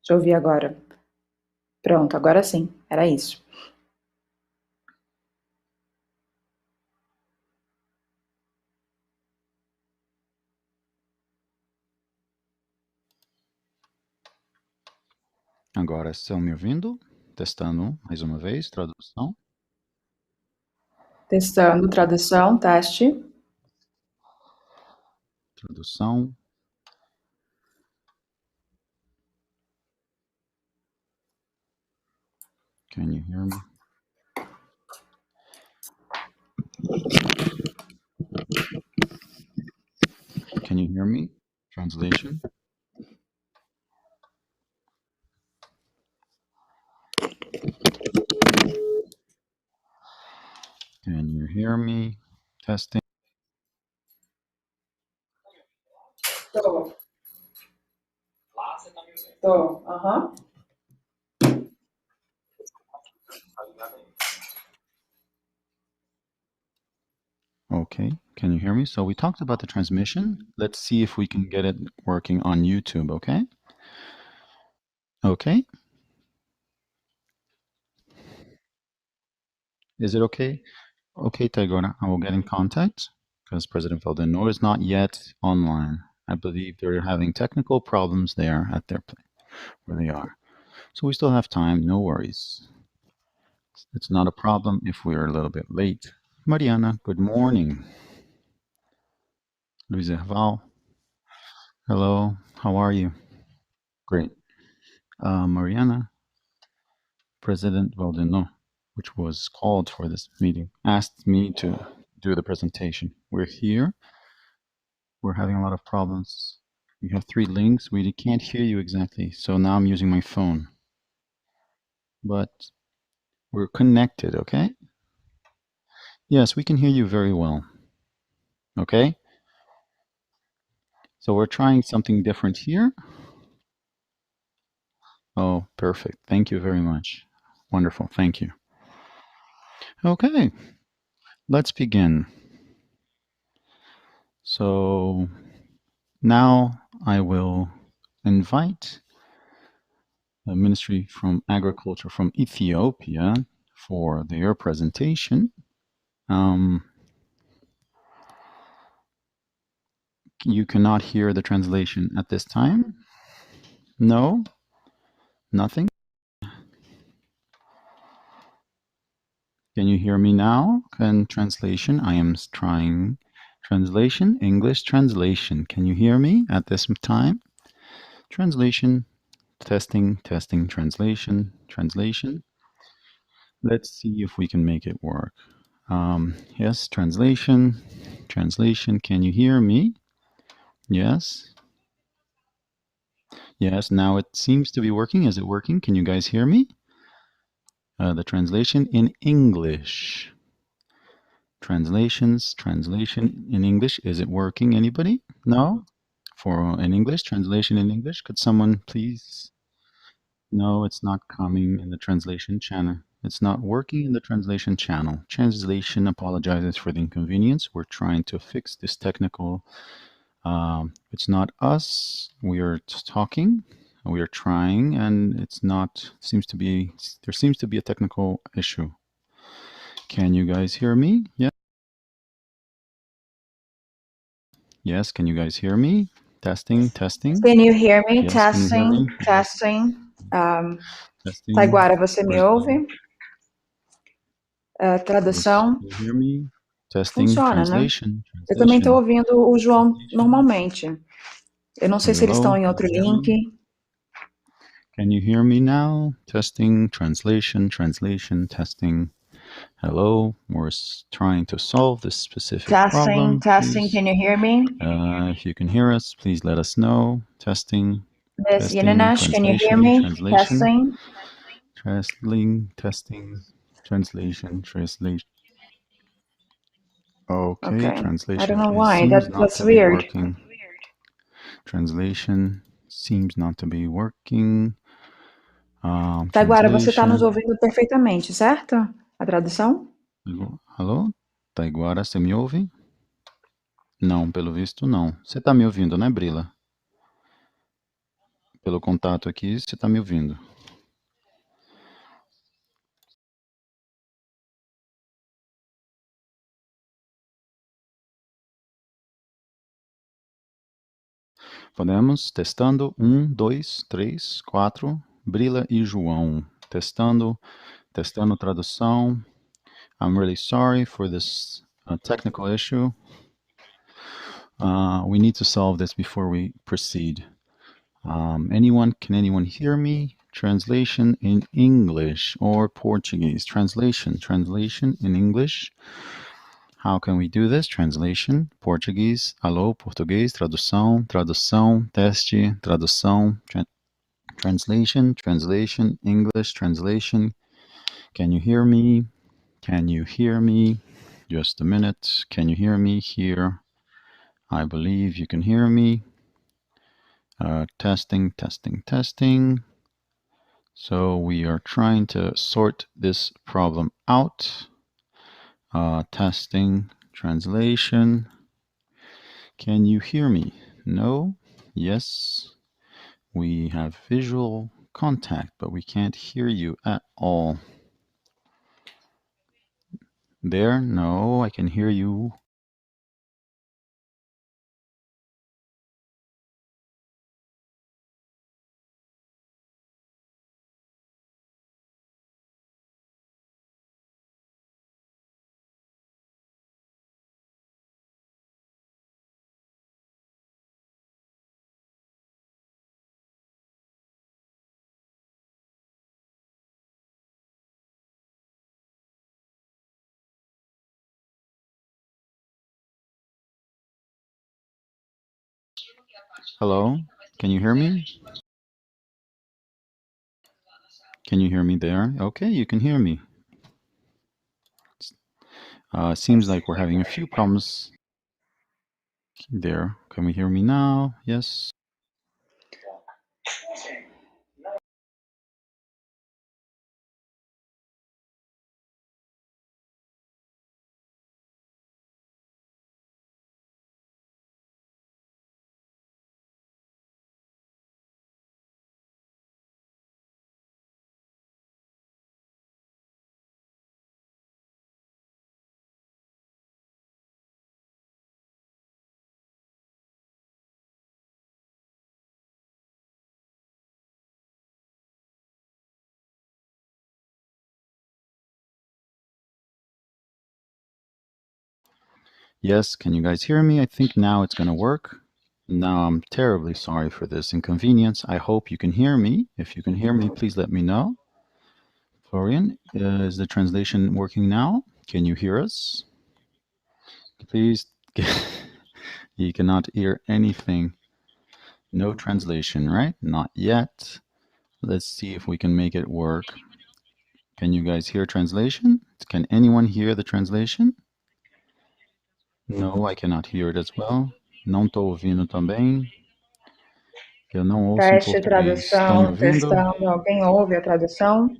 Deixa eu ouvir agora. Pronto, agora sim, era isso. Agora estão me ouvindo? Testando mais uma vez, tradução. Testando, tradução, teste. Tradução. Can you hear me? Can you hear me? Translation. Can you hear me? Testing. Tô. Lá você tá me ouvindo? Tô, aham. Okay, can you hear me? So we talked about the transmission. Let's see if we can get it working on YouTube, okay? Okay? Is it okay? Okay, Taigora, I will get in contact because President Valdenor is not yet online. I believe they're having technical problems there at their place where they are. So we still have time, no worries. It's not a problem if we're a little bit late. Mariana, good morning. Luis Herval, hello, how are you? Great. Mariana, President Valdenor, which was called for this meeting, asked me to do the presentation. We're here. We're having a lot of problems. We have 3 links. We can't hear you exactly, so now I'm using my phone. But we're connected, okay? Yes, we can hear you very well. Okay? So we're trying something different here. Oh, perfect. Thank you very much. Wonderful. Thank you. Okay, let's begin. So now I will invite the Ministry from Agriculture from Ethiopia for their presentation. You cannot hear the translation at this time? No? Nothing? Can you hear me now? Can translation? I am trying translation, English translation. Can you hear me at this time? Translation, testing, testing, translation, translation. Let's see if we can make it work. Yes, translation, translation. Can you hear me? Yes. Yes, now it seems to be working. Is it working? Can you guys hear me? The translation in English. Translation in English. Is it working? Anybody? No? For in English, translation in English. Could someone please? No, it's not coming in the translation channel. It's not working in the translation channel. Translation apologizes for the inconvenience. We're trying to fix this technical. It's not us. We are talking. We are trying, and it's not. There seems to be a technical issue. Can you guys hear me? Yeah. Yes. Can you guys hear me? Testing, testing. Can you hear me? Yes, Testing, can you hear me? testing. Testing. Taiguara, você me ouve? Tradução. Can you hear me? Testing, Funciona, translation, né? Eu também estou ouvindo o João normalmente. Eu não sei se eles estão em outro link. Can you hear me now? Testing, translation, translation, testing. Hello, we're trying to solve this specific problem. Testing, can you hear me? If you can hear us, please let us know. Testing, This testing, Yananesh, can you hear me? Testing. Testing, translation, translation. Okay, translation. I don't know why. That's be weird. Working. Translation seems not to be working. Taiguara, você está nos ouvindo perfeitamente, certo? A tradução? Alô? Taiguara, você me ouve? Não, pelo visto não. Você está me ouvindo, né, Brila? pelo contato aqui, você está me ouvindo. Podemos? Testando. 1, 2, 3, 4. Brila e João. Testando. Testando tradução. I'm really sorry for this technical issue. We need to solve this before we proceed. Can anyone hear me? Translation in English or Portuguese. Translation in English. How can we do this? Translation, Português, alô, português, tradução, teste, tradução, translation, English, translation. Can you hear me? Can you hear me? Just a minute. Can you hear me here? I believe you can hear me. Testing. So we are trying to sort this problem out. Testing, translation. Can you hear me? No? Yes? We have visual contact, but we can't hear you at all. There? No, I can hear you. Hello? Can you hear me? Can you hear me there? Okay, you can hear me. Seems like we're having a few problems there. Can we hear me now? Yes. Yes, can you guys hear me? I think now it's going to work. Now I'm terribly sorry for this inconvenience. I hope you can hear me. If you can hear me, please let me know. Florian, is the translation working now? Can you hear us? Please. You cannot hear anything. No translation, right? Not yet. Let's see if we can make it work. Can you guys hear translation? Can anyone hear the translation? No, I cannot hear it as well. Não tô ouvindo também. Eu não ouço em Teste, português. Estão me tradução, ouvindo? testando. Alguém ouve a tradução?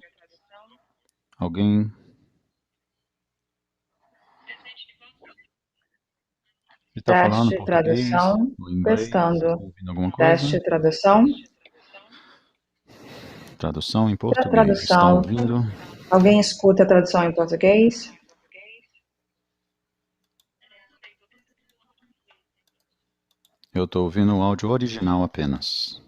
Alguém? Você está falando Teste, português tradução, ou inglês? testando. Está ouvindo alguma coisa? Teste, tradução. Tradução em português. Está Tradução. ouvindo? Alguém escuta a tradução em português? Eu estou ouvindo o áudio original apenas.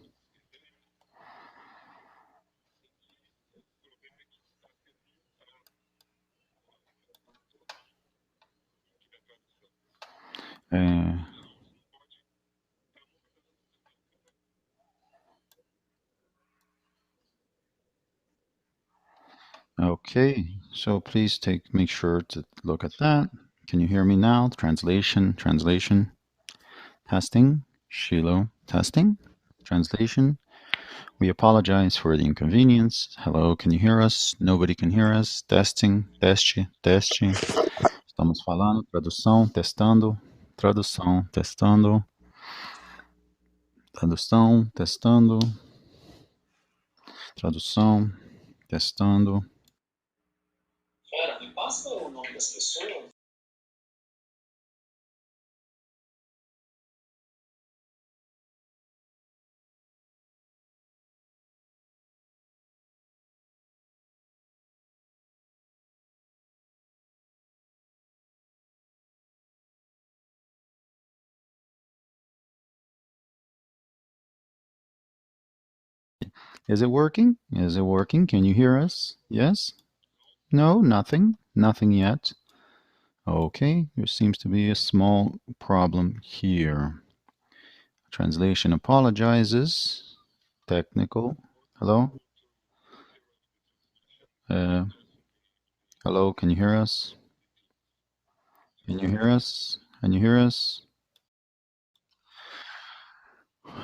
Okay, so please make sure to look at that. Can you hear me now? Translation. Testing. Shiloh, testing. Translation. We apologize for the inconvenience. Hello, can you hear us? Nobody can hear us. Testing, teste. Estamos falando, tradução, testando. Tradução, testando. Tradução, testando. Tradução, testando. Pera, me passa o nome das pessoas? Is it working? Is it working? Can you hear us? Yes? No, nothing. Nothing yet. Okay, there seems to be a small problem here. Translation apologizes. Technical. Hello? Hello, can you hear us? Can you hear us? Can you hear us?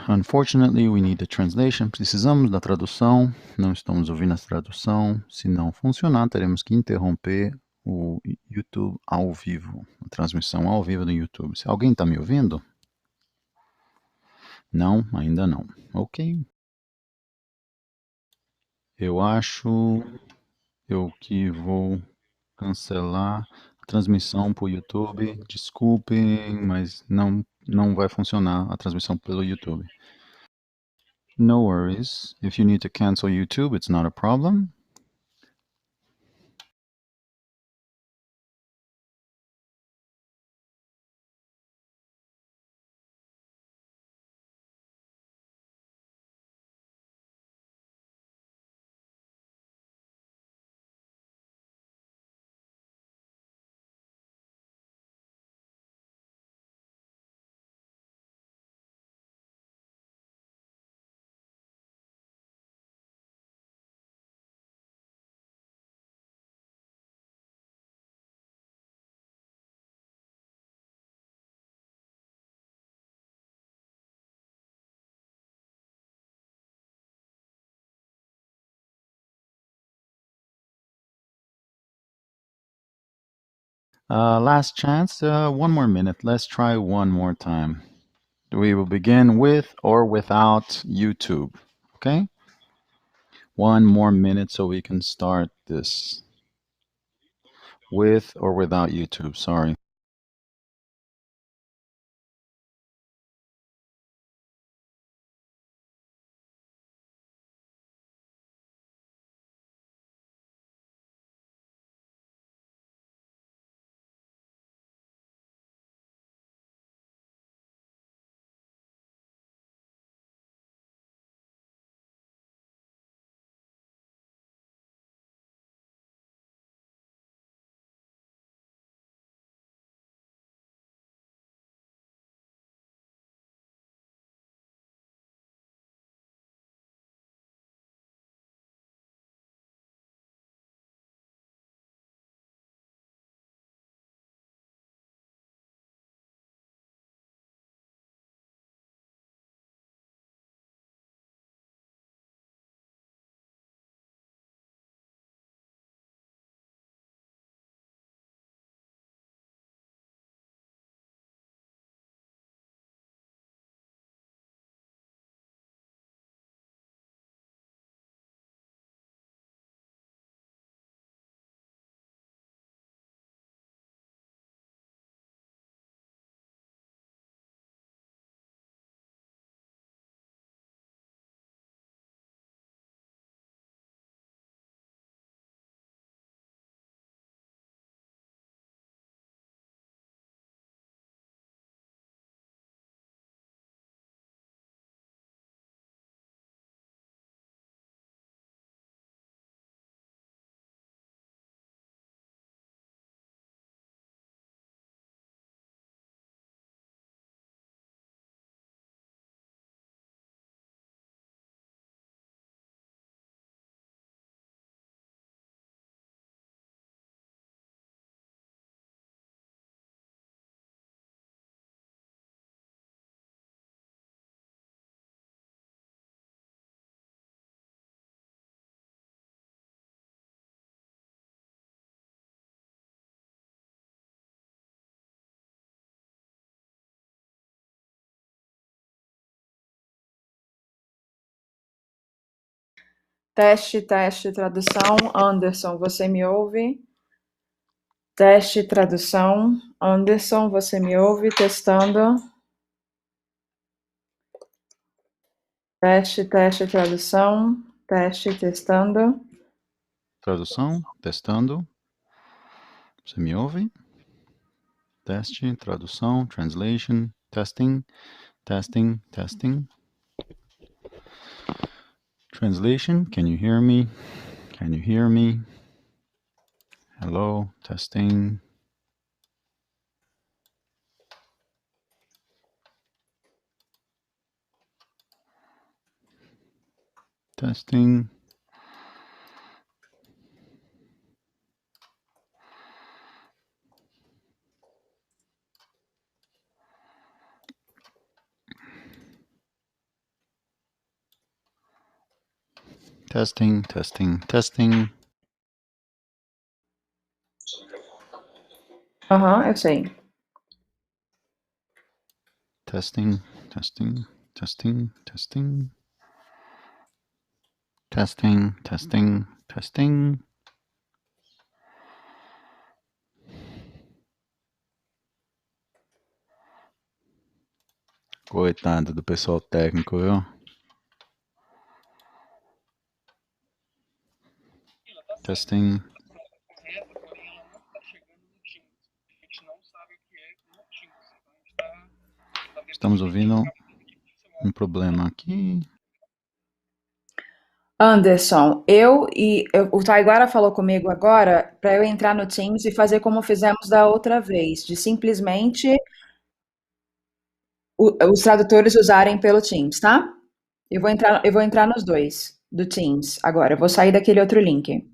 Unfortunately, we need the translation. Precisamos da tradução. Não estamos ouvindo a tradução. Se não funcionar, teremos que interromper o YouTube ao vivo, a transmissão ao vivo do YouTube. Se alguém está me ouvindo? Não, ainda não. Ok. Eu acho que vou cancelar a transmissão para o YouTube. Desculpem, mas não vai funcionar a transmissão pelo YouTube. No worries. If you need to cancel YouTube, it's not a problem. Last chance, one more minute. Let's try one more time. We will begin with or without YouTube, okay? One more minute so we can start this. With or without YouTube, sorry. Teste, teste, tradução. Anderson, você me ouve? Teste, tradução. Anderson, você me ouve? Testando. Teste, teste, tradução. Teste, testando. Tradução, testando. Você me ouve? Teste, tradução, translation, testing, testing, testing. Translation, can you hear me? Can you hear me? Hello, testing. Testing. Testing, testing, testing. Eu sei. Testing, testing, testing, testing. Testing, testing, testing. Coitado do pessoal técnico, viu? Testing. Estamos ouvindo um problema aqui. Anderson, o Taiguara falou comigo agora para eu entrar no Teams e fazer como fizemos da outra vez, de simplesmente os tradutores usarem pelo Teams, tá? Eu vou entrar nos dois do Teams agora. Eu vou sair daquele outro link.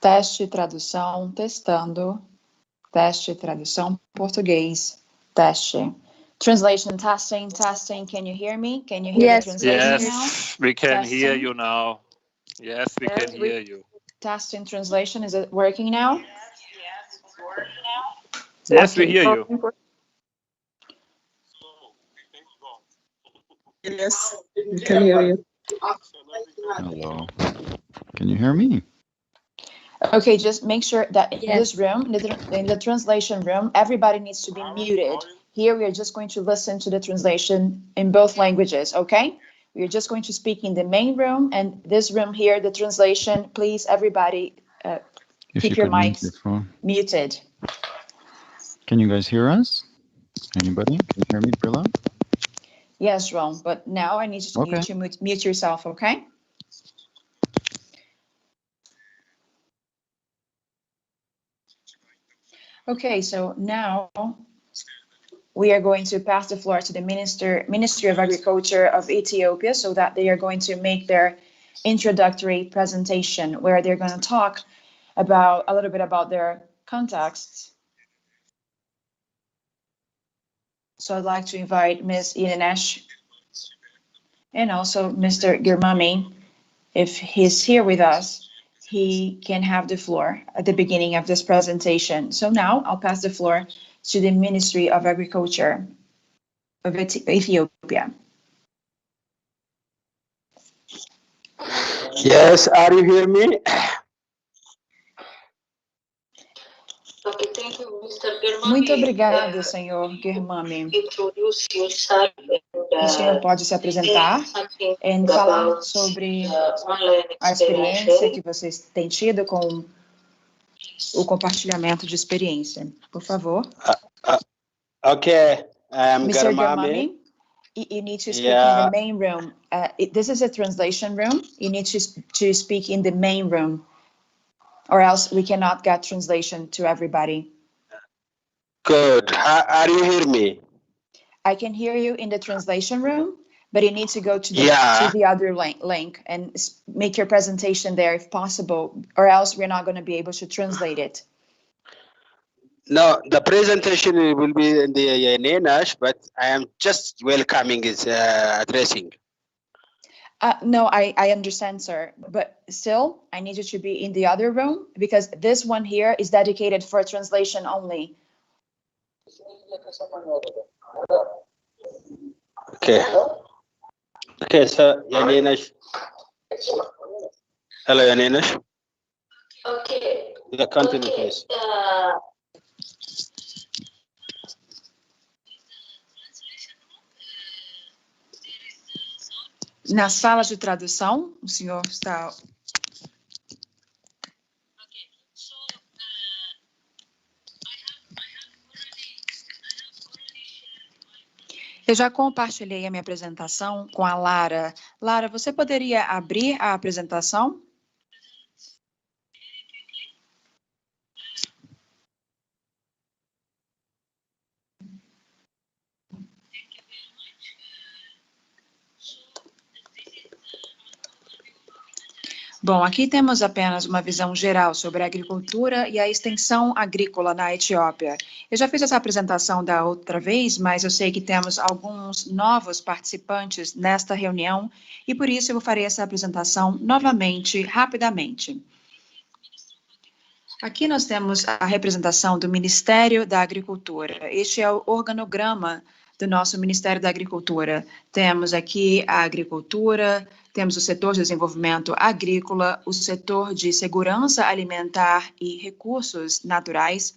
Teste, tradução, testando. Teste, tradução, português, teste. Translation, testing, testing. Can you hear me? Can you hear the translation now? Yes, we can hear Testing. you now. Yes, we can hear you. Testing translation, is it working now? Yes, we hear you. Yes, we can hear you. Hello. Can you hear me? Okay, just make sure that in this room, in the translation room, everybody needs to be muted. Here we are just going to listen to the translation in both languages, okay? We are just going to speak in the main room, and this room here, the translation, please everybody keep your mics muted. Can you guys hear us? Anybody? Can you hear me, Prilla? Yes, Ron, but now I need you to mute yourself, okay? Okay, so now we are going to pass the floor to the Ministry of Agriculture of Ethiopia so that they are going to make their introductory presentation where they're going to talk about a little bit about their contexts. So I'd like to invite Ms. Inanesh and also Mr. Girmami. If he's here with us, he can have the floor at the beginning of this presentation. So now I'll pass the floor to the Ministry of Agriculture of Ethiopia. Yes, are you hearing me? Okay, thank you, Mr. Muito obrigada, senhor Girmami. O senhor pode se apresentar e falar sobre a experiência que vocês têm tido com o compartilhamento de experiência. Por favor. Okay, Mr. Girmami. Girmami, you need to speak in the main room. This is a translation room. You need to speak in the main room, or else we cannot get translation to everybody. Good. Are you hear me? I can hear you in the translation room, but you need to go to the other link and make your presentation there if possible, or else we're not going to be able to translate it. No, the presentation will be in the English, but I am just welcoming its addressing. No, I understand, sir, but still, I need you to be in the other room because this one here is dedicated for translation only. Okay. Okay, so Yaninesh. Hello, Yaninesh. Okay. Yeah, continue, please. Na sala de tradução, o senhor está... Eu já compartilhei a minha apresentação com a Lara. Lara, você poderia abrir a apresentação? Bom, aqui temos apenas uma visão geral sobre a agricultura e a extensão agrícola na Etiópia. Eu já fiz essa apresentação da outra vez, mas eu sei que temos alguns novos participantes nesta reunião e por isso eu farei essa apresentação novamente, rapidamente. Aqui nós temos a representação do Ministério da Agricultura. Este é o organograma do nosso Ministério da Agricultura. Temos aqui a agricultura, temos o setor de desenvolvimento agrícola, o setor de segurança alimentar e recursos naturais,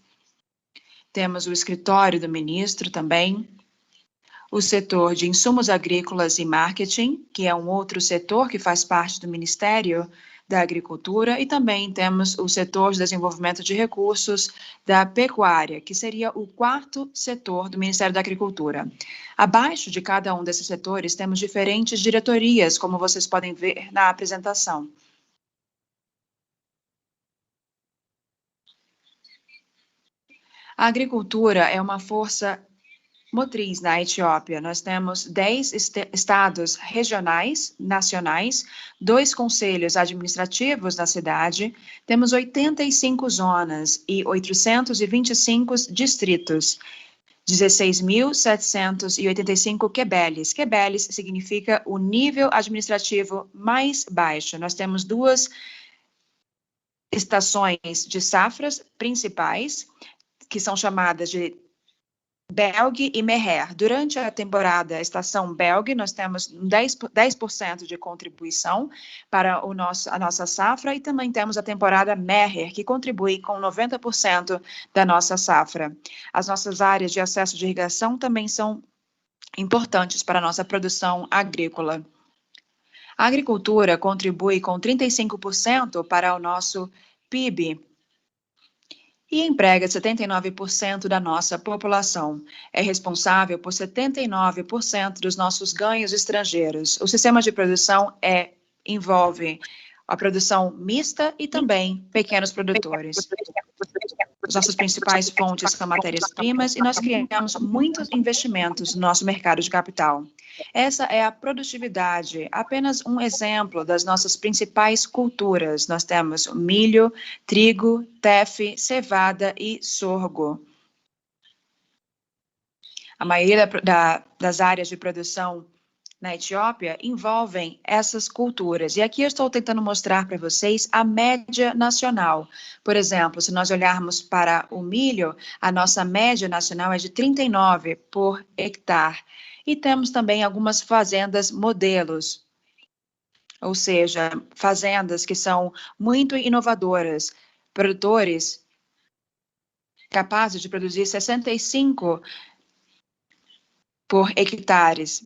temos o escritório do ministro também, o setor de insumos agrícolas e marketing, que é um outro setor que faz parte do Ministério da Agricultura, e também temos o setor de desenvolvimento de recursos da pecuária, que seria o quarto setor do Ministério da Agricultura. Abaixo de cada um desses setores, temos diferentes diretorias, como vocês podem ver na apresentação. A agricultura é uma força motriz na Etiópia. Nós temos 10 estados regionais, nacionais, 2 conselhos administrativos na cidade, temos 85 zonas e 825 distritos, 16.785 quebeles. Quebeles significa o nível administrativo mais baixo. Nós temos 2 estações de safras principais, que são chamadas de Belg e Meher. Durante a temporada, a estação Belg, nós temos 10% de contribuição para a nossa safra e também temos a temporada Meher, que contribui com 90% da nossa safra. As nossas áreas de acesso de irrigação também são importantes para a nossa produção agrícola. A agricultura contribui com 35% para o nosso PIB, e emprega 79% da nossa população. É responsável por 79% dos nossos ganhos estrangeiros. O sistema de produção envolve a produção mista e também pequenos produtores. As nossas principais fontes são matérias-primas e nós criamos muitos investimentos no nosso mercado de capital. Essa é a produtividade, apenas um exemplo das nossas principais culturas. Nós temos milho, trigo, tefe, cevada e sorgo. A maioria das áreas de produção na Etiópia envolvem essas culturas. E aqui eu estou tentando mostrar para vocês a média nacional. Por exemplo, se nós olharmos para o milho, a nossa média nacional é de 39 por hectare. E temos também algumas fazendas modelos, ou seja, fazendas que são muito inovadoras, produtores capazes de produzir 65 por hectares.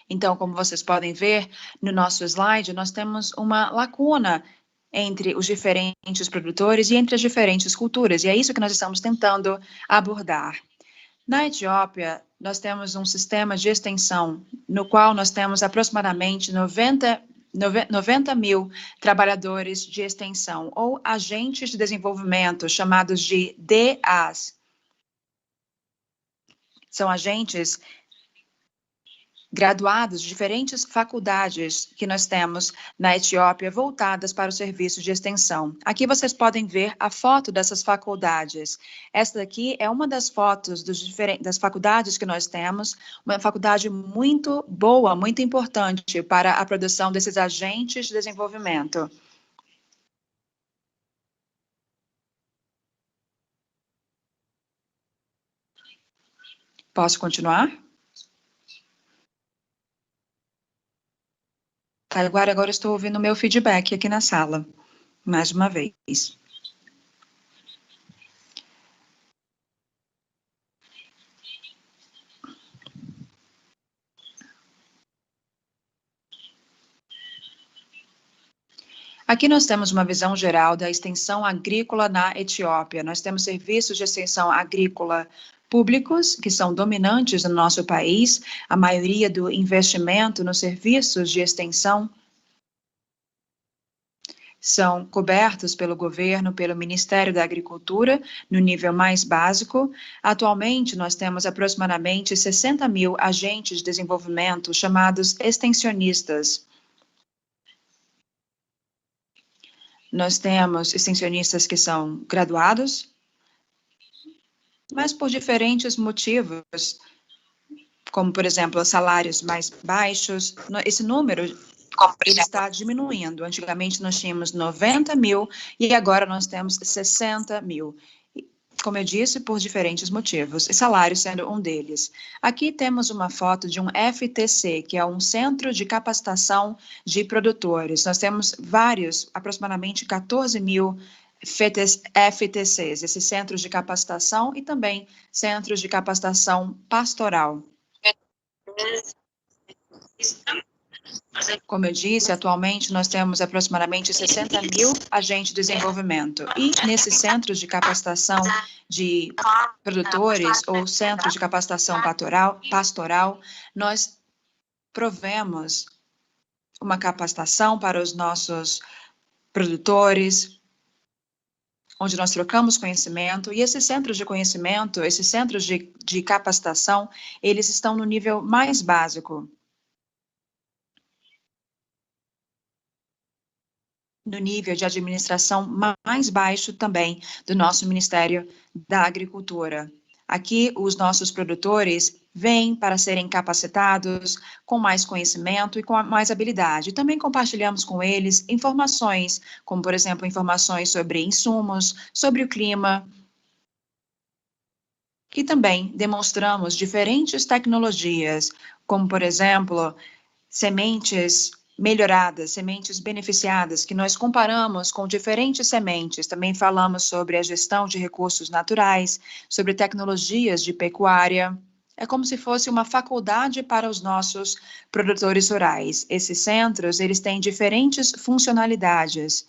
Então, como vocês podem ver no nosso slide, nós temos uma lacuna entre os diferentes produtores e entre as diferentes culturas, e é isso que nós estamos tentando abordar. Na Etiópia, nós temos um sistema de extensão, no qual nós temos aproximadamente 90 mil trabalhadores de extensão, ou agentes de desenvolvimento, chamados de DAs. São agentes graduados de diferentes faculdades que nós temos na Etiópia voltadas para o serviço de extensão. Aqui vocês podem ver a foto dessas faculdades. Esta daqui é uma das fotos das faculdades que nós temos, uma faculdade muito boa, muito importante para a produção desses agentes de desenvolvimento. Posso continuar? Agora estou ouvindo o meu feedback aqui na sala, mais uma vez. Aqui nós temos uma visão geral da extensão agrícola na Etiópia. Nós temos serviços de extensão agrícola públicos, que são dominantes no nosso país. A maioria do investimento nos serviços de extensão são cobertos pelo governo, pelo Ministério da Agricultura, no nível mais básico. Atualmente, nós temos aproximadamente 60 mil agentes de desenvolvimento, chamados extensionistas. Nós temos extensionistas que são graduados, mas por diferentes motivos, como, por exemplo, salários mais baixos. Esse número ele está diminuindo. Antigamente nós tínhamos 90 mil e agora nós temos 60 mil. Como eu disse, por diferentes motivos, e salário sendo um deles. Aqui temos uma foto de um FTC, que é um Centro de Capacitação de Produtores. Nós temos vários, aproximadamente 14 mil FTCs, esses centros de capacitação e também centros de capacitação pastoral. Como eu disse, atualmente nós temos aproximadamente 60 mil agentes de desenvolvimento. E nesses centros de capacitação de produtores ou centros de capacitação pastoral, nós provemos uma capacitação para os nossos produtores, onde nós trocamos conhecimento, e esses centros de conhecimento, esses centros de capacitação, eles estão no nível mais básico. No nível de administração mais baixo também do nosso Ministério da Agricultura. Aqui, os nossos produtores vêm para serem capacitados com mais conhecimento e com mais habilidade. Também compartilhamos com eles informações, como, por exemplo, informações sobre insumos, sobre o clima. E também demonstramos diferentes tecnologias, como, por exemplo, sementes melhoradas, sementes beneficiadas, que nós comparamos com diferentes sementes. Também falamos sobre a gestão de recursos naturais, sobre tecnologias de pecuária. É como se fosse uma faculdade para os nossos produtores rurais. Esses centros, eles têm diferentes funcionalidades.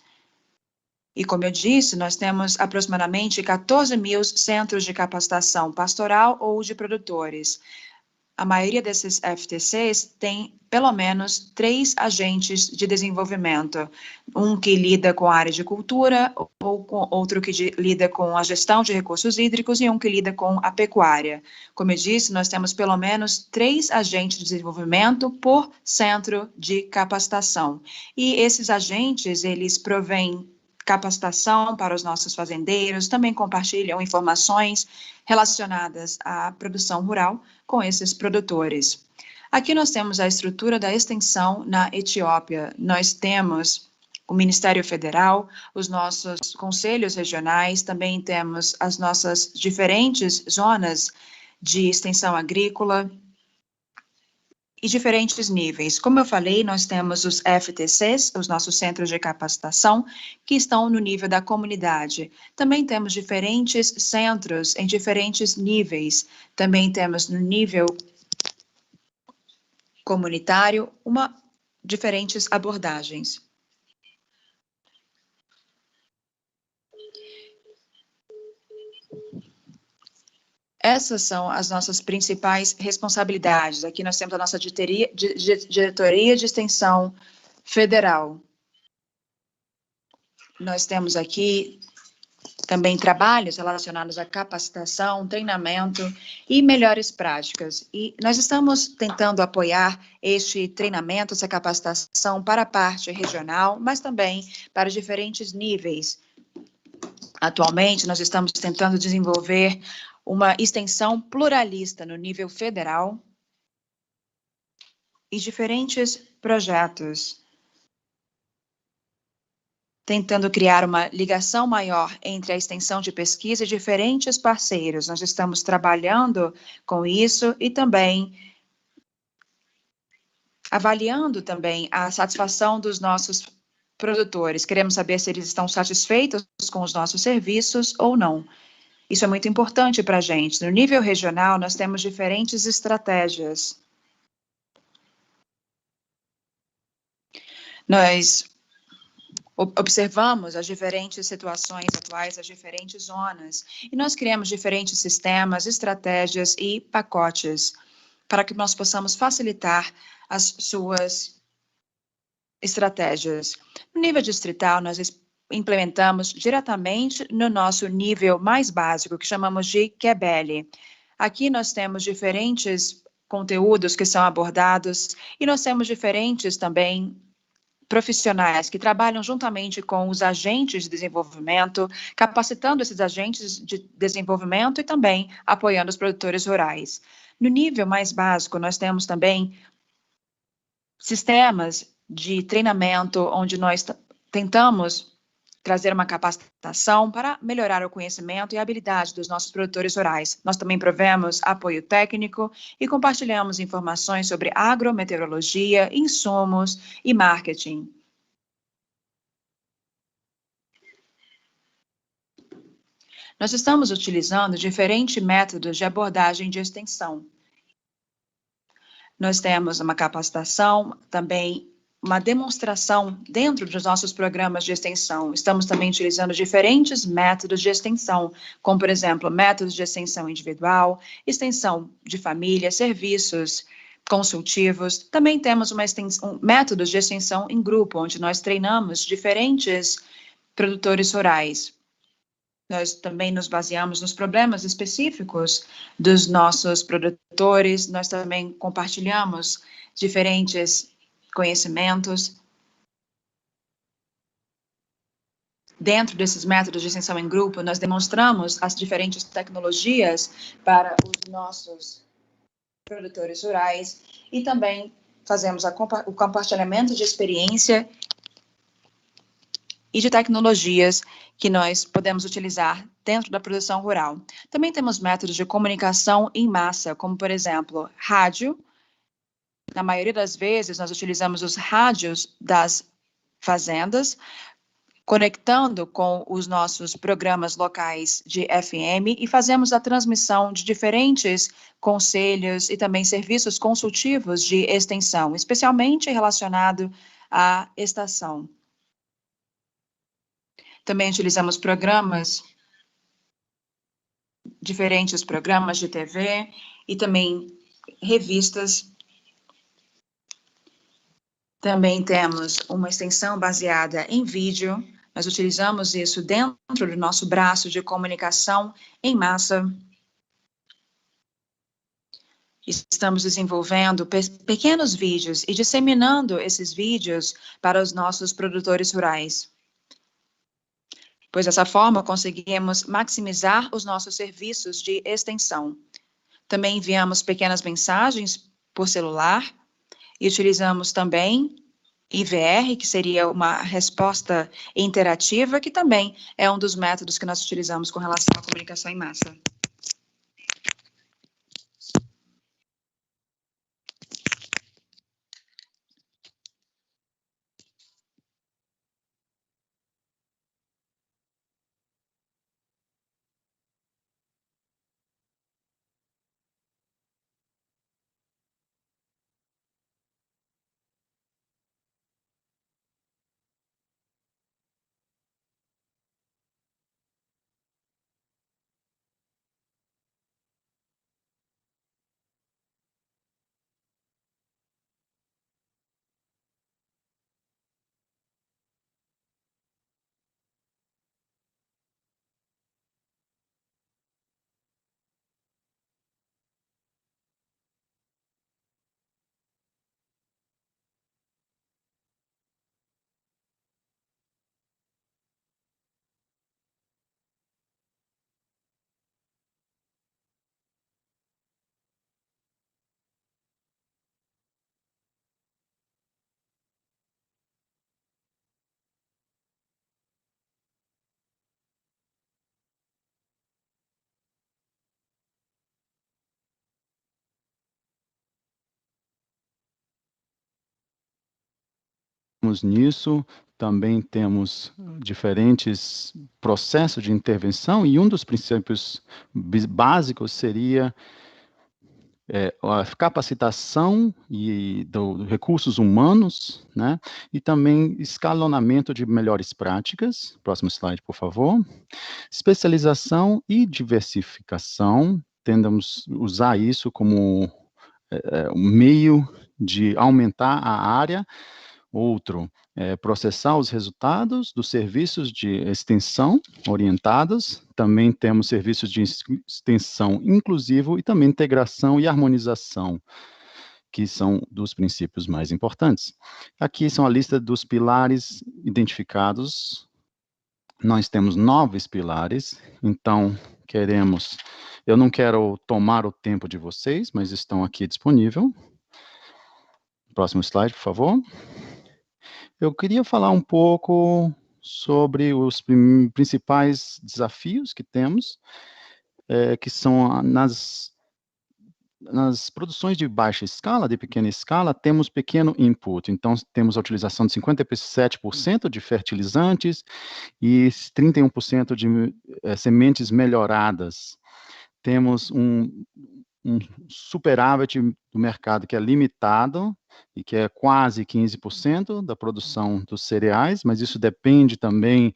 E como eu disse, nós temos aproximadamente 14 mil centros de capacitação pastoral ou de produtores. A maioria desses FTCs tem pelo menos 3 agentes de desenvolvimento. Um que lida com a área de cultura, ou com outro que lida com a gestão de recursos hídricos e um que lida com a pecuária. Como eu disse, nós temos pelo menos 3 agentes de desenvolvimento por centro de capacitação. E esses agentes, eles provêm capacitação para os nossos fazendeiros, também compartilham informações relacionadas à produção rural com esses produtores. Aqui nós temos a estrutura da extensão na Etiópia. Nós temos o Ministério Federal, os nossos conselhos regionais, também temos as nossas diferentes zonas de extensão agrícola e diferentes níveis. Como eu falei, nós temos os FTCs, os nossos centros de capacitação, que estão no nível da comunidade. Também temos diferentes centros em diferentes níveis. Também temos no nível comunitário diferentes abordagens. Essas são as nossas principais responsabilidades. Aqui nós temos a nossa diretoria de extensão federal. Nós temos aqui também trabalhos relacionados à capacitação, treinamento e melhores práticas. E nós estamos tentando apoiar este treinamento, essa capacitação para a parte regional, mas também para diferentes níveis. Atualmente, nós estamos tentando desenvolver uma extensão pluralista no nível federal e diferentes projetos, tentando criar uma ligação maior entre a extensão de pesquisa e diferentes parceiros. Nós estamos trabalhando com isso e também avaliando também a satisfação dos nossos produtores. Queremos saber se eles estão satisfeitos com os nossos serviços ou não. Isso é muito importante para a gente. No nível regional, nós temos diferentes estratégias. Nós observamos as diferentes situações atuais, as diferentes zonas, e nós criamos diferentes sistemas, estratégias e pacotes para que nós possamos facilitar as suas estratégias. No nível distrital, nós implementamos diretamente no nosso nível mais básico, que chamamos de QBL. Aqui nós temos diferentes conteúdos que são abordados e nós temos diferentes também profissionais que trabalham juntamente com os agentes de desenvolvimento, capacitando esses agentes de desenvolvimento e também apoiando os produtores rurais. No nível mais básico, nós temos também sistemas de treinamento onde nós tentamos trazer uma capacitação para melhorar o conhecimento e a habilidade dos nossos produtores rurais. Nós também provemos apoio técnico e compartilhamos informações sobre agrometeorologia, insumos e marketing. Nós estamos utilizando diferentes métodos de abordagem de extensão. Nós temos uma capacitação, também uma demonstração dentro dos nossos programas de extensão. Estamos também utilizando diferentes métodos de extensão, como, por exemplo, métodos de extensão individual, extensão de família, serviços consultivos. Também temos métodos de extensão em grupo, onde nós treinamos diferentes produtores rurais. Nós também nos baseamos nos problemas específicos dos nossos produtores. Nós também compartilhamos diferentes conhecimentos. Dentro desses métodos de extensão em grupo, nós demonstramos as diferentes tecnologias para os nossos produtores rurais e também fazemos o compartilhamento de experiência e de tecnologias que nós podemos utilizar dentro da produção rural. Também temos métodos de comunicação em massa, como, por exemplo, rádio. Na maioria das vezes, nós utilizamos os rádios das fazendas, conectando com os nossos programas locais de FM e fazemos a transmissão de diferentes conselhos e também serviços consultivos de extensão, especialmente relacionado à estação. Também utilizamos diferentes programas de TV e também revistas. Também temos uma extensão baseada em vídeo. Nós utilizamos isso dentro do nosso braço de comunicação em massa. Estamos desenvolvendo pequenos vídeos e disseminando esses vídeos para os nossos produtores rurais. Pois dessa forma conseguimos maximizar os nossos serviços de extensão. Também enviamos pequenas mensagens por celular e utilizamos também IVR, que seria uma resposta interativa, que também é um dos métodos que nós utilizamos com relação à comunicação em massa. trabalhamos nisso, também temos diferentes processos de intervenção, e um dos princípios básicos seria a capacitação e dos recursos humanos, né? E também escalonamento de melhores práticas. Próximo slide, por favor. Especialização e diversificação. Tendemos usar isso como um meio de aumentar a área. Outro, processar os resultados dos serviços de extensão orientados. Também temos serviços de extensão inclusivo e também integração e harmonização, que são dos princípios mais importantes. Aqui são a lista dos pilares identificados. Nós temos 9 pilares, então eu não quero tomar o tempo de vocês, mas estão aqui disponíveis. Próximo slide, por favor. Eu queria falar um pouco sobre os principais desafios que temos, que são nas produções de baixa escala, de pequena escala, temos pequeno input. Então, temos a utilização de 57% de fertilizantes e 31% de sementes melhoradas. Temos um superávit do mercado que é limitado e que é quase 15% da produção dos cereais, mas isso depende também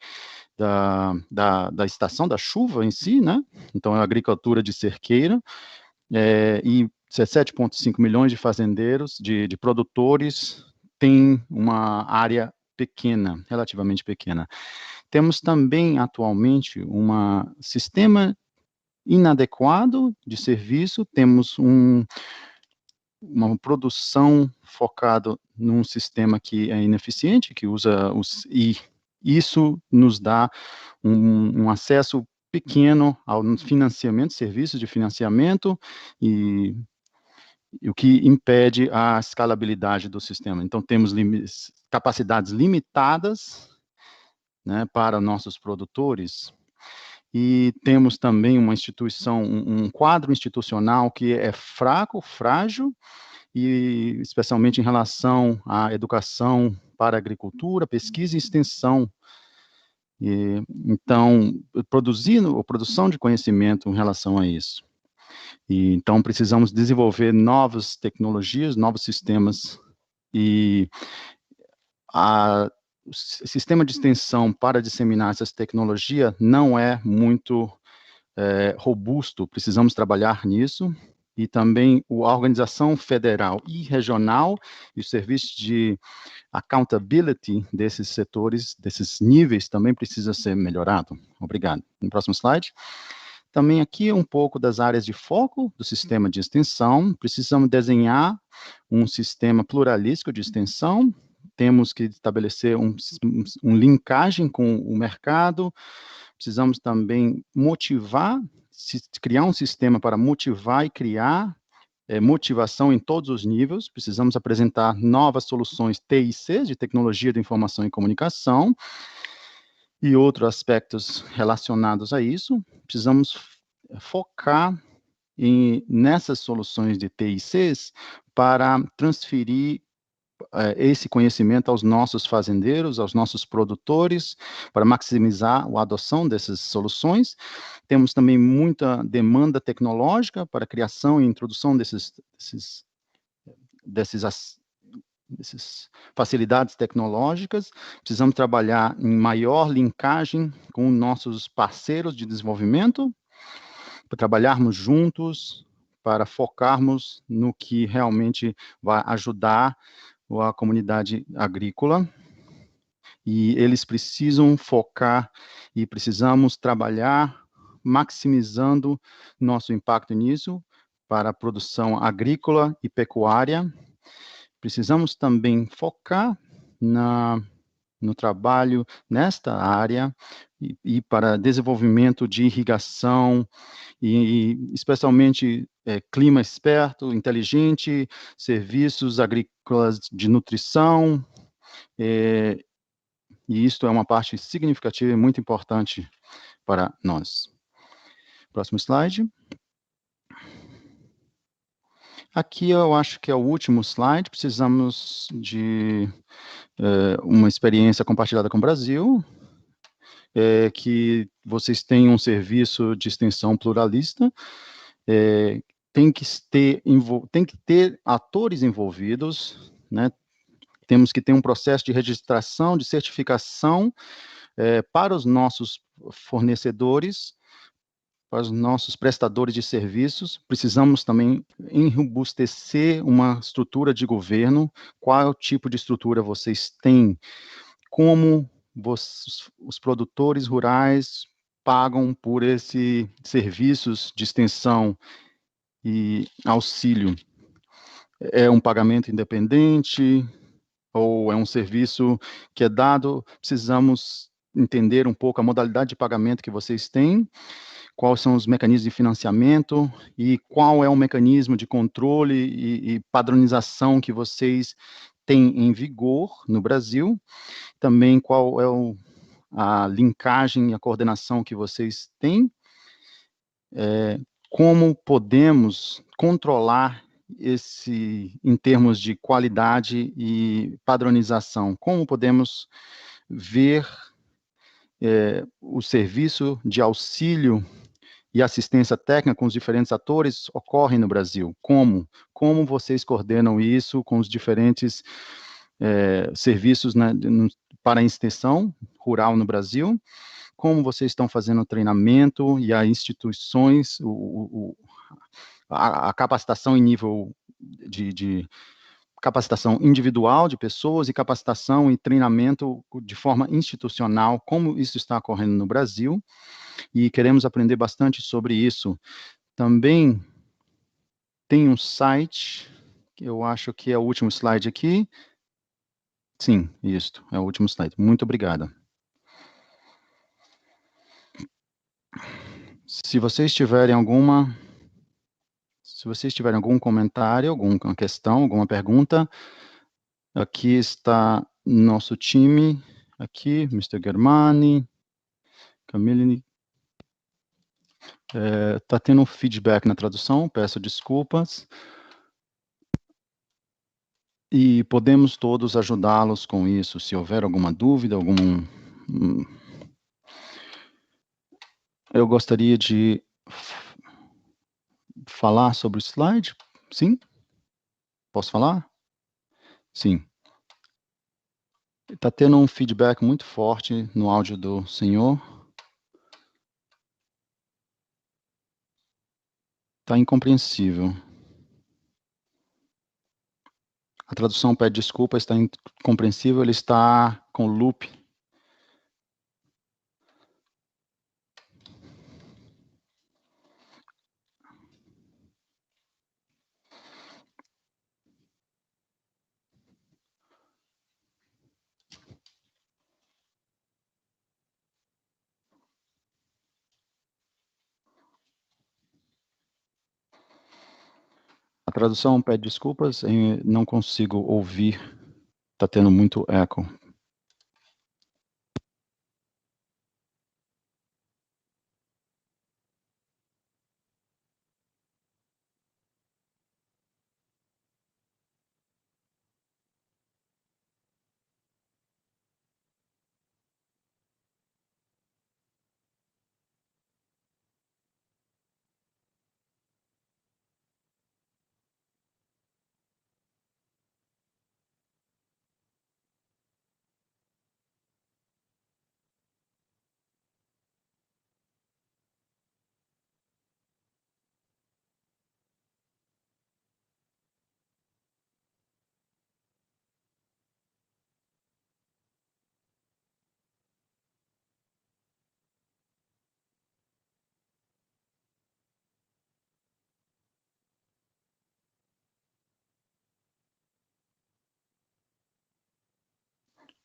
da estação da chuva em si, né? Então, é a agricultura de cerqueira, e 17,5 milhões de fazendeiros, de produtores, têm uma área pequena, relativamente pequena. Temos também, atualmente, um sistema inadequado de serviço, temos uma produção focada num sistema que é ineficiente, que usa e isso nos dá um acesso pequeno ao financiamento, serviços de financiamento, e o que impede a escalabilidade do sistema. Então, temos capacidades limitadas, né, para nossos produtores. E temos também uma instituição, um quadro institucional que é fraco, frágil, e especialmente em relação à educação para a agricultura, pesquisa e extensão. Então, produção de conhecimento em relação a isso. Então, precisamos desenvolver novas tecnologias, novos sistemas, e o sistema de extensão para disseminar essas tecnologias não é muito robusto, precisamos trabalhar nisso, e também a organização federal e regional e o serviço de accountability desses setores, desses níveis, também precisa ser melhorado. Obrigado. No próximo slide. Também aqui um pouco das áreas de foco do sistema de extensão. Precisamos desenhar um sistema pluralístico de extensão. Temos que estabelecer um linkagem com o mercado. Precisamos também criar um sistema para motivar e criar motivação em todos os níveis. Precisamos apresentar novas soluções TIC, de tecnologia de informação e comunicação, e outros aspectos relacionados a isso. Precisamos focar nessas soluções de TICs para transferir esse conhecimento aos nossos fazendeiros, aos nossos produtores, para maximizar a adoção dessas soluções. Temos também muita demanda tecnológica para a criação e introdução dessas facilidades tecnológicas. Precisamos trabalhar em maior linkagem com nossos parceiros de desenvolvimento, para trabalharmos juntos, para focarmos no que realmente vai ajudar a comunidade agrícola, e eles precisam focar e precisamos trabalhar maximizando nosso impacto nisso para a produção agrícola e pecuária. Precisamos também focar no trabalho nesta área e para desenvolvimento de irrigação e especialmente clima esperto, inteligente, serviços agrícolas de nutrição, e isto é uma parte significativa e muito importante para nós. Próximo slide. Aqui eu acho que é o último slide. Precisamos de uma experiência compartilhada com o Brasil, que vocês têm um serviço de extensão pluralista, tem que ter atores envolvidos, né? Temos que ter um processo de registração, de certificação para os nossos fornecedores, para os nossos prestadores de serviços. Precisamos também enrobustecer uma estrutura de governo. Qual tipo de estrutura vocês têm? Como os produtores rurais pagam por esses serviços de extensão e auxílio? É um pagamento independente ou é um serviço que é dado? Precisamos entender um pouco a modalidade de pagamento que vocês têm, quais são os mecanismos de financiamento e qual é o mecanismo de controle e padronização que vocês têm em vigor no Brasil. Também qual é a linkagem e a coordenação que vocês têm. Como podemos controlar em termos de qualidade e padronização? Como podemos ver o serviço de auxílio e assistência técnica com os diferentes atores ocorre no Brasil? Como vocês coordenam isso com os diferentes serviços para a extensão rural no Brasil? Como vocês estão fazendo o treinamento e as instituições, a capacitação em nível de capacitação individual de pessoas e capacitação e treinamento de forma institucional, como isso está ocorrendo no Brasil, e queremos aprender bastante sobre isso. Também tem um site, que eu acho que é o último slide aqui. Sim, isso, é o último slide. Muito obrigado. Se vocês tiverem algum comentário, alguma questão, alguma pergunta, aqui está nosso time, aqui, Mr. Germani, Camille. Está tendo um feedback na tradução, peço desculpas. E podemos todos ajudá-los com isso, se houver alguma dúvida, Eu gostaria de falar sobre o slide? Sim? Posso falar? Sim. Está tendo um feedback muito forte no áudio do senhor. Está incompreensível. A tradução pede desculpa, está incompreensível, ele está com loop. A tradução pede desculpas, não consigo ouvir, está tendo muito eco.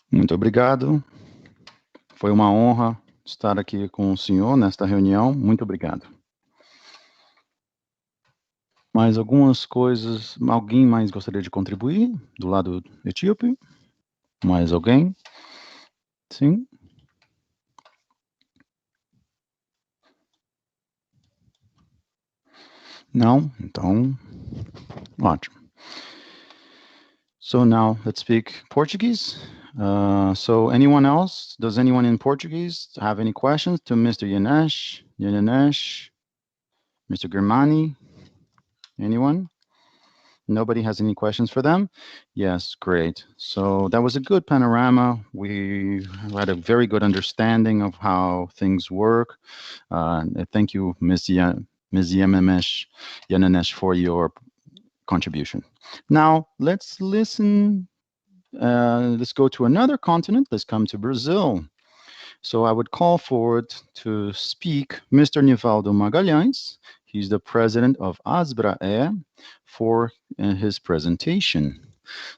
Muito obrigado. Foi uma honra estar aqui com o senhor nesta reunião. Muito obrigado. Mais algumas coisas, alguém mais gostaria de contribuir do lado etíope? Mais alguém? Sim? Não? Então, Ótimo. So now let's speak Portuguese. So anyone else? Does anyone in Portuguese have any questions to Mr. Yanesh, Mr. Germani? Anyone? Nobody has any questions for them? Yes, great. So that was a good panorama. We had a very good understanding of how things work. Thank you, Ms. Yananesh, for your contribution. Now, let's listen. Let's go to another continent. Let's come to Brazil. So I would call forward to speak Mr. Nivaldo Magalhães. He's the president of Asbraer for his presentation.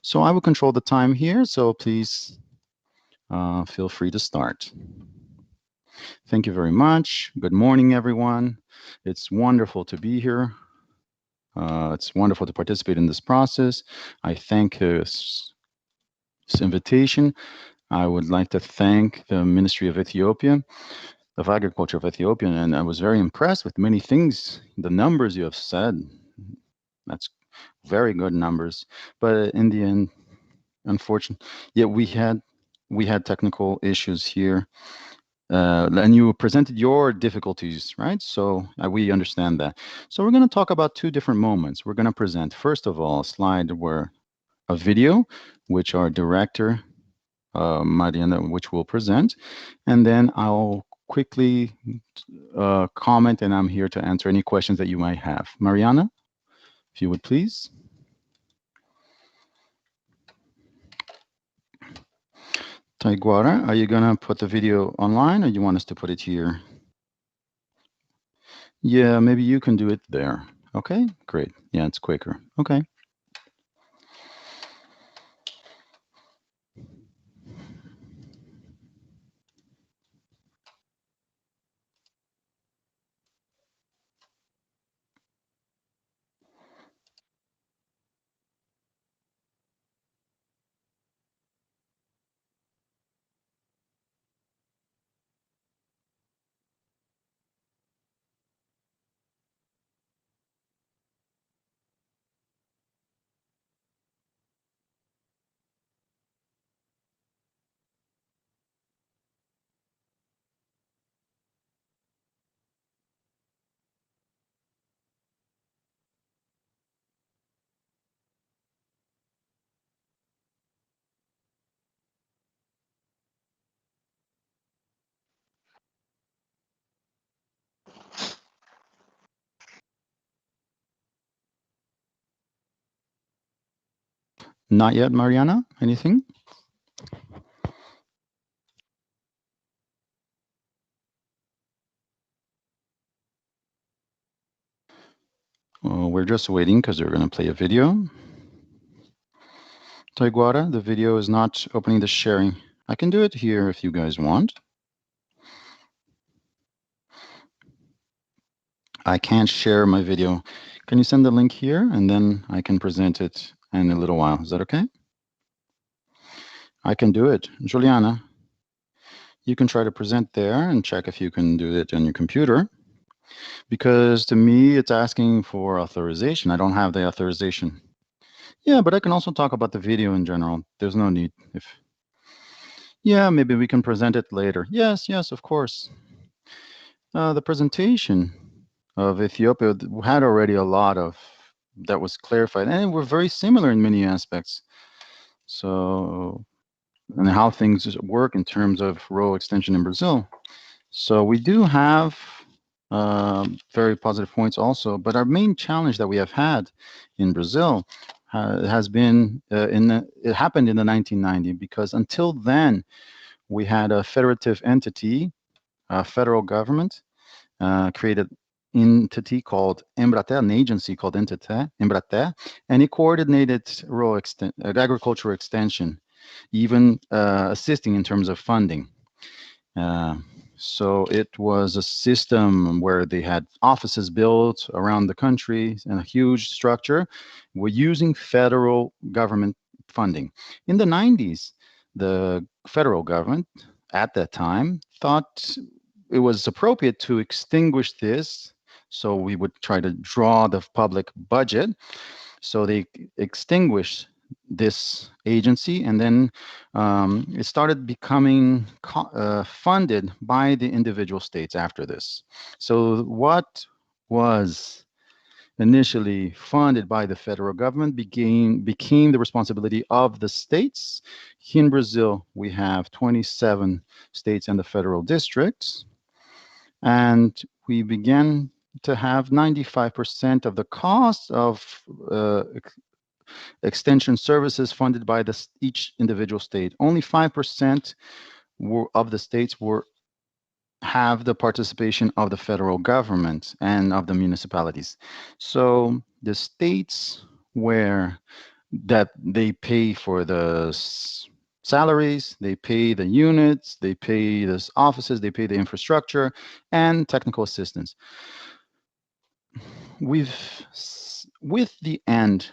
So I will control the time here, so please feel free to start. Thank you very much. Good morning, everyone. It's wonderful to be here. It's wonderful to participate in this process. I thank this invitation. I would like to thank the Ministry of Ethiopia, of Agriculture of Ethiopia, and I was very impressed with many things. The numbers you have said, that's very good numbers. But in the end, unfortunately, yeah, we had technical issues here. And you presented your difficulties, right? So we understand that. So we're going to talk about two different moments. We're going to present, first of all, a slide where a video, which our director, Mariana, which will present, and then I'll quickly comment, and I'm here to answer any questions that you might have. Mariana, if you would please. Taiguara, are you gonna put the video online, or you want us to put it here? Yeah, maybe you can do it there. Okay, great. Yeah, it's quicker. Okay. Not yet, Mariana? Anything? We're just waiting because they're going to play a video. Taiguara, the video is not opening the sharing. I can do it here if you guys want. I can't share my video. Can you send the link here, and then I can present it in a little while? Is that okay? I can do it. Juliana, you can try to present there and check if you can do it on your computer. Because to me, it's asking for authorization. I don't have the authorization. Yeah, but I can also talk about the video in general. There's no need. Yeah, maybe we can present it later. Yes, of course. The presentation of Ethiopia had already a lot of that was clarified, and we're very similar in many aspects. So, and how things work in terms of rural extension in Brazil. So we do have very positive points also, but our main challenge that we have had in Brazil has been it happened in the 1990s, because until then we had a federative entity, a federal government created entity called Embraer, an agency called Embraer, and it coordinated rural agricultural extension, even assisting in terms of funding. So it was a system where they had offices built around the country and a huge structure. We're using federal government funding. In the 90s, the federal government at that time thought it was appropriate to extinguish this, so we would try to draw the public budget. So they extinguished this agency, and then it started becoming funded by the individual states after this. So what was initially funded by the federal government became the responsibility of the states. Here in Brazil, we have 27 states and the federal districts, and we began to have 95% of the cost of extension services funded by each individual state. Only 5% of the states have the participation of the federal government and of the municipalities. So the states that they pay for the salaries, they pay the units, they pay the offices, they pay the infrastructure and technical assistance. With the end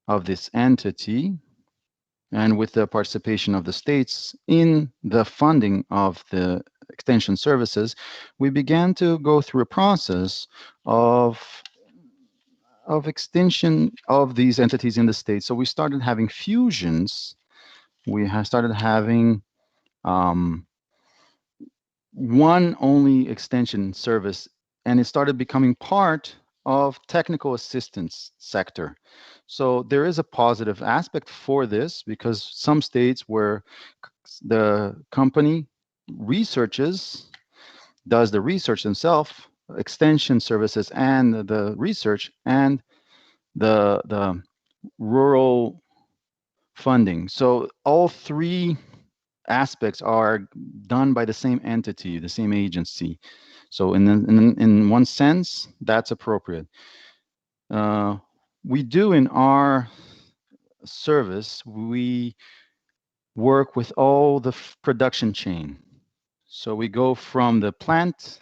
of this entity and with the participation of the states in the funding of the extension services, we began to go through a process of extension of these entities in the states. So we started having fusions. We started having one only extension service, and it started becoming part of technical assistance sector. So there is a positive aspect for this, because some states where the company does the research themselves, extension services and the research and the rural funding. So all three aspects are done by the same entity, the same agency. So in one sense, that's appropriate. We do in our service, we work with all the production chain. So we go from the plant,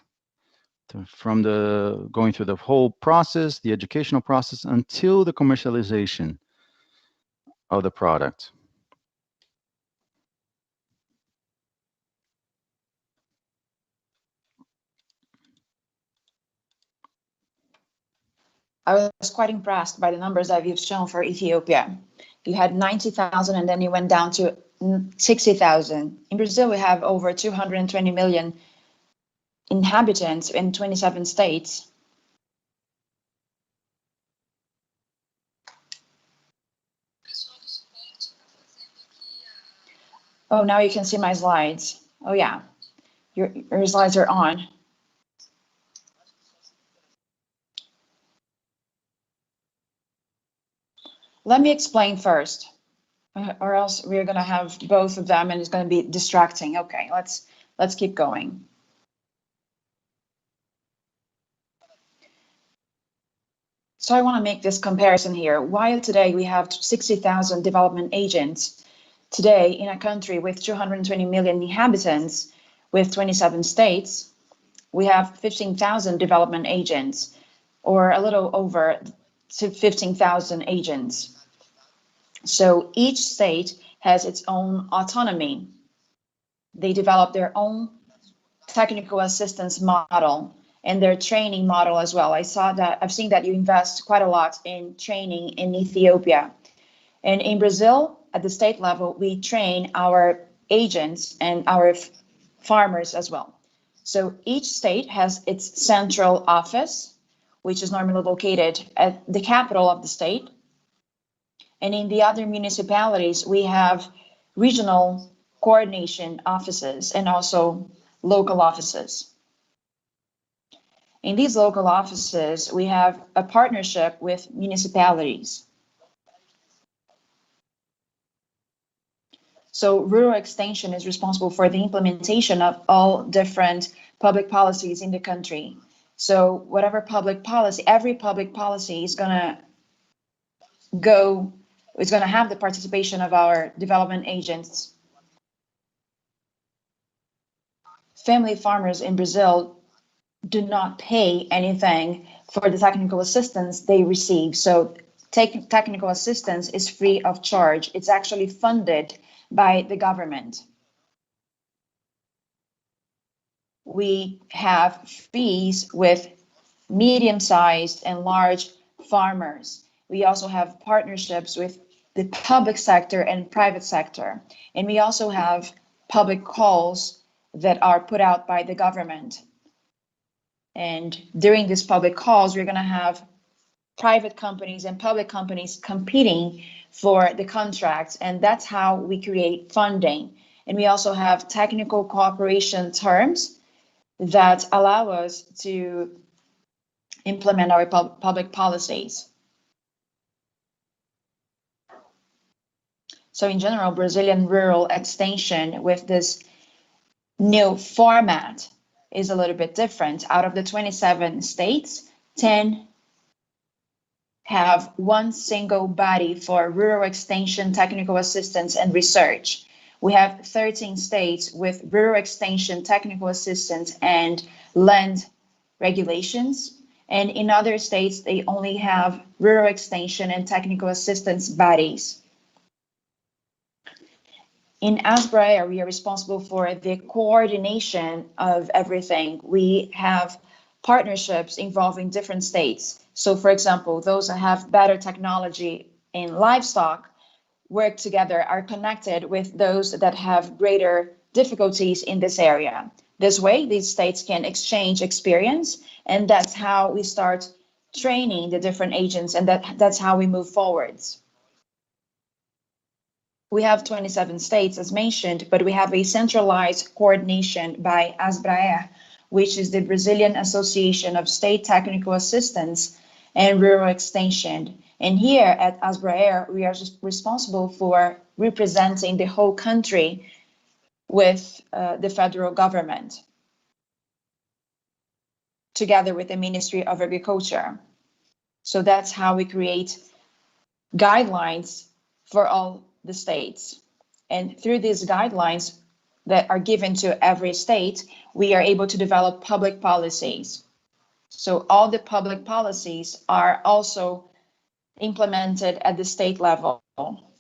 going through the whole process, the educational process, until the commercialization of the product. I was quite impressed by the numbers that you've shown for Ethiopia. You had 90,000 and then you went down to 60,000. In Brazil, we have over 220 million inhabitants in 27 states. Oh, now you can see my slides. Oh yeah, your slides are on. Let me explain first, or else we're going to have both of them and it's going to be distracting. Okay, let's keep going. So I want to make this comparison here. While today we have 60,000 development agents, today in a country with 220 million inhabitants, with 27 states, we have 15,000 development agents, or a little over 15,000 agents. So each state has its own autonomy. They develop their own technical assistance model and their training model as well. I've seen that you invest quite a lot in training in Ethiopia. And in Brazil, at the state level, we train our agents and our farmers as well. So each state has its central office, which is normally located at the capital of the state. And in the other municipalities, we have regional coordination offices and also local offices. In these local offices, we have a partnership with municipalities. So rural extension is responsible for the implementation of all different public policies in the country. So whatever public policy, every public policy is going to have the participation of our development agents. Family farmers in Brazil do not pay anything for the technical assistance they receive. So technical assistance is free of charge. It's actually funded by the government. We have fees with medium-sized and large farmers. We also have partnerships with the public sector and private sector. And we also have public calls that are put out by the government. And during these public calls, we're going to have private companies and public companies competing for the contracts. And that's how we create funding. And we also have technical cooperation terms that allow us to implement our public policies. So in general, Brazilian rural extension with this new format is a little bit different. Out of the 27 states, 10 have one single body for rural extension, technical assistance, and research. We have 13 states with rural extension, technical assistance, and land regulations. And in other states, they only have rural extension and technical assistance bodies. In Asbraer, we are responsible for the coordination of everything. We have partnerships involving different states. So, for example, those that have better technology in livestock work together, are connected with those that have greater difficulties in this area. This way, these states can exchange experience, and that's how we start training the different agents, and that's how we move forwards. We have 27 states, as mentioned, but we have a centralized coordination by Asbraer, which is the Brazilian Association of State Technical Assistance and Rural Extension. And here at Asbraer, we are just responsible for representing the whole country with the federal government, together with the Ministry of Agriculture. So that's how we create guidelines for all the states. And through these guidelines that are given to every state, we are able to develop public policies. So all the public policies are also implemented at the state level.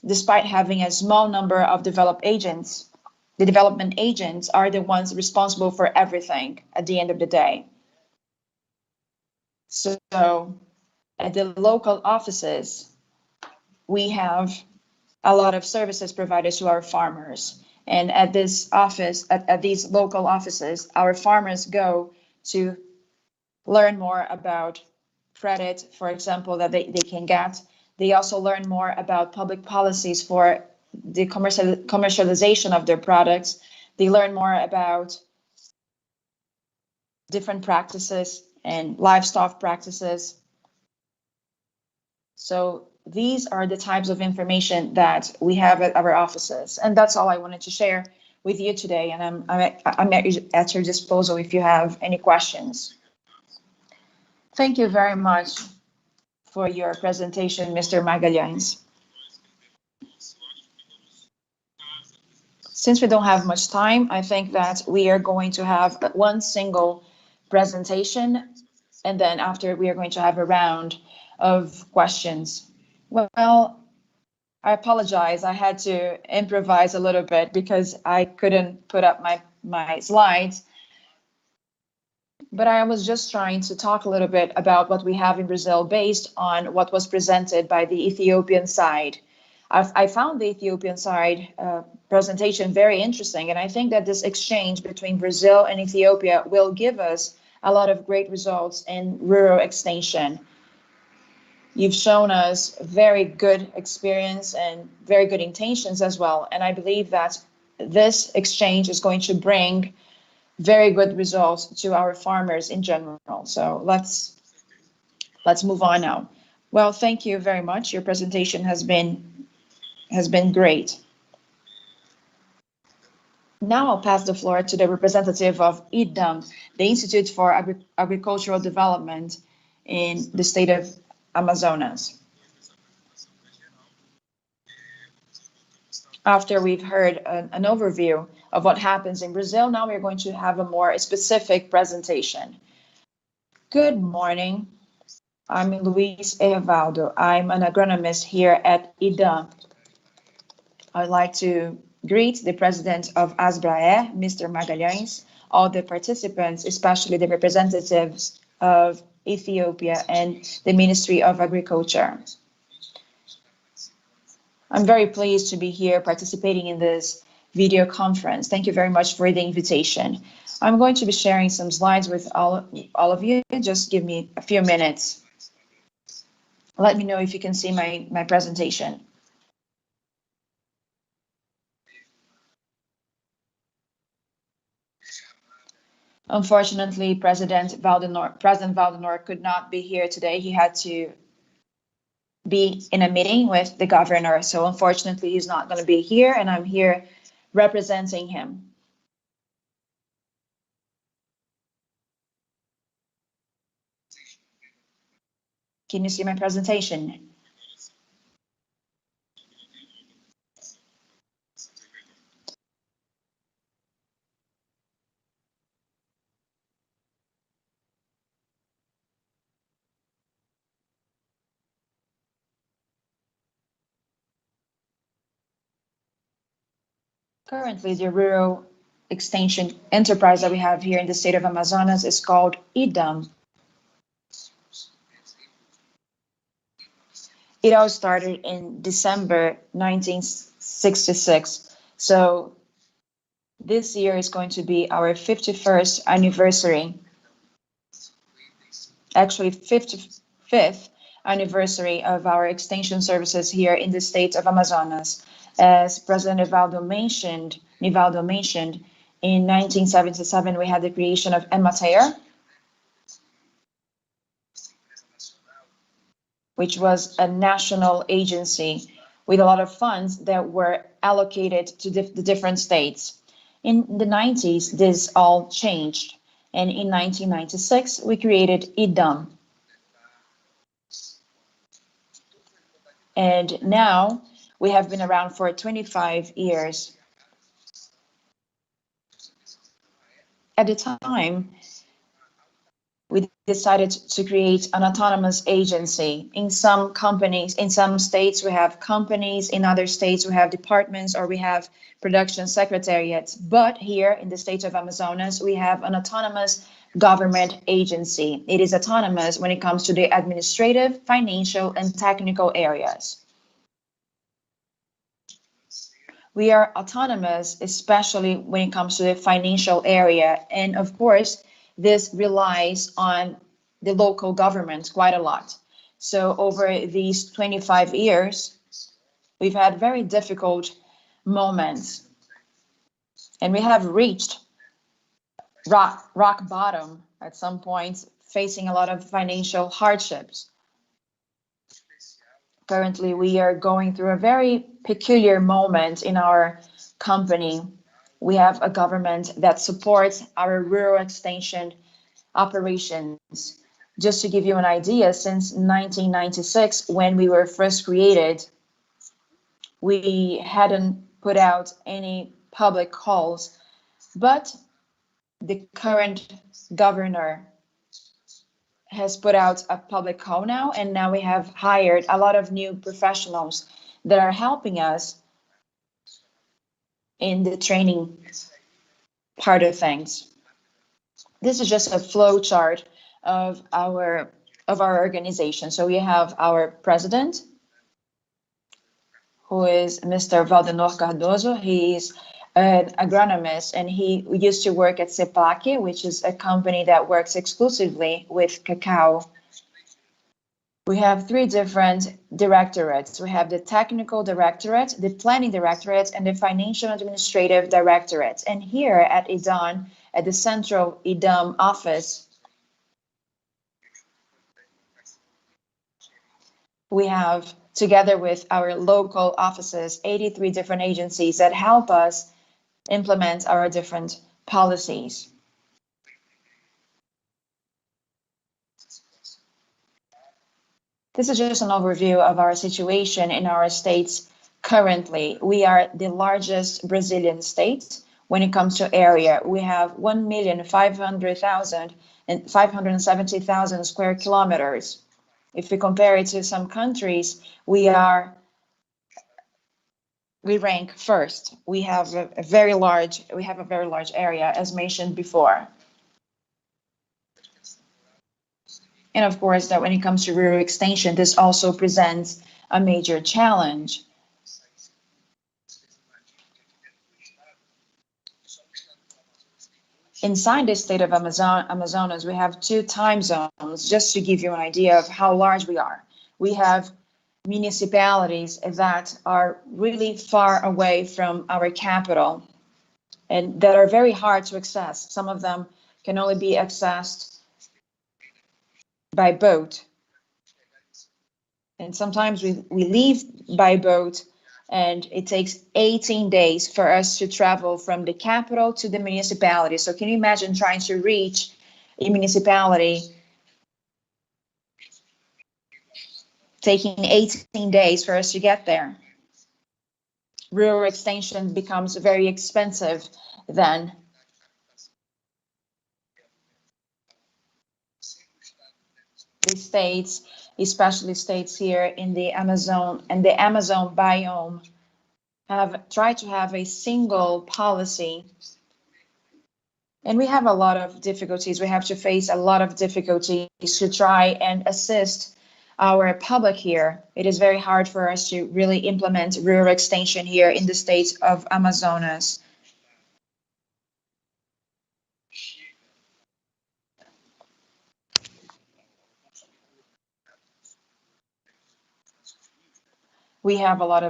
Despite having a small number of development agents, the development agents are the ones responsible for everything at the end of the day. So at the local offices, we have a lot of services provided to our farmers. And at this office, at these local offices, our farmers go to learn more about credit, for example, that they can get. They also learn more about public policies for the commercialization of their products. They learn more about different practices and livestock practices. So these are the types of information that we have at our offices. And that's all I wanted to share with you today. And I'm at your disposal if you have any questions. Thank you very much for your presentation, Mr. Magalhães. Since we don't have much time, I think that we are going to have one single presentation, and then after we are going to have a round of questions. Well, I apologize. I had to improvise a little bit because I couldn't put up my slides. But I was just trying to talk a little bit about what we have in Brazil based on what was presented by the Ethiopian side. I found the Ethiopian side presentation very interesting, and I think that this exchange between Brazil and Ethiopia will give us a lot of great results in rural extension. You've shown us very good experience and very good intentions as well, and I believe that this exchange is going to bring very good results to our farmers in general. So let's move on now. Well, thank you very much. Your presentation has been great. Now I'll pass the floor to the representative of IDAM, the Institute for Agricultural Development in the state of Amazonas. After we've heard an overview of what happens in Brazil, now we're going to have a more specific presentation. Good morning. I'm Luis Evaldo. I'm an agronomist here at IDAM. I'd like to greet the president of Asbraer, Mr. Magalhães, all the participants, especially the representatives of Ethiopia and the Ministry of Agriculture. I'm very pleased to be here participating in this video conference. Thank you very much for the invitation. I'm going to be sharing some slides with all of you. Just give me a few minutes. Let me know if you can see my presentation. Unfortunately, President Valdenor could not be here today. He had to be in a meeting with the governor. So unfortunately, he's not going to be here, and I'm here representing him. Can you see my presentation? Currently, the rural extension enterprise that we have here in the state of Amazonas is called IDAM. It all started in December 1966. So this year is going to be our 51st anniversary. Actually, 55th anniversary of our extension services here in the state of Amazonas. As President Nivaldo mentioned, in 1977, we had the creation of Empaer, which was a national agency with a lot of funds that were allocated to the different states. In the 90s, this all changed. And in 1996, we created IDAM. And now we have been around for 25 years. At the time, we decided to create an autonomous agency. In some companies, in some states, we have companies. In other states, we have departments or we have production secretariats. But here in the state of Amazonas, we have an autonomous government agency. It is autonomous when it comes to the administrative, financial, and technical areas. We are autonomous, especially when it comes to the financial area. And of course, this relies on the local government quite a lot. So over these 25 years, we've had very difficult moments. And we have reached rock bottom at some point, facing a lot of financial hardships. Currently, we are going through a very peculiar moment in our company. We have a government that supports our rural extension operations. Just to give you an idea, since 1996, when we were first created, we hadn't put out any public calls, but the current governor has put out a public call now, and now we have hired a lot of new professionals that are helping us in the training part of things. This is just a flow chart of our organization. So we have our president, who is Mr. Valdenor Cardoso. He is an agronomist, and he used to work at CEPAC, which is a company that works exclusively with cacao. We have three different directorates. We have the technical directorate, the planning directorate, and the financial administrative directorate. And here at IDAM, at the central IDAM office, we have, together with our local offices, 83 different agencies that help us implement our different policies. This is just an overview of our situation in our states currently. We are the largest Brazilian state when it comes to area. We have 1,500,000 and 570,000 square kilometers. If we compare it to some countries, we rank first. We have a very large area, as mentioned before. And of course, that when it comes to rural extension, this also presents a major challenge. Inside the state of Amazonas, we have 2 time zones, just to give you an idea of how large we are. We have municipalities that are really far away from our capital and that are very hard to access. Some of them can only be accessed by boat. And sometimes we leave by boat and it takes 18 days for us to travel from the capital to the municipality. So can you imagine trying to reach a municipality taking 18 days for us to get there? Rural extension becomes very expensive then. The states, especially states here in the Amazon and the Amazon biome, have tried to have a single policy. And we have a lot of difficulties. We have to face a lot of difficulties to try and assist our public here. It is very hard for us to really implement rural extension here in the states of Amazonas. We have a lot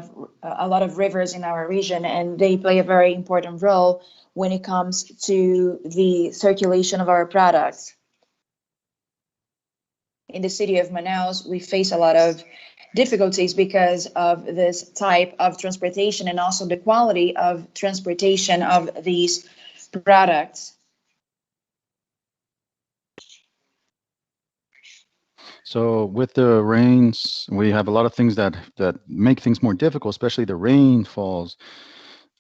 of rivers in our region, and they play a very important role when it comes to the circulation of our products. In the city of Manaus, we face a lot of difficulties because of this type of transportation and also the quality of transportation of these products. So with the rains, we have a lot of things that make things more difficult, especially the rainfalls.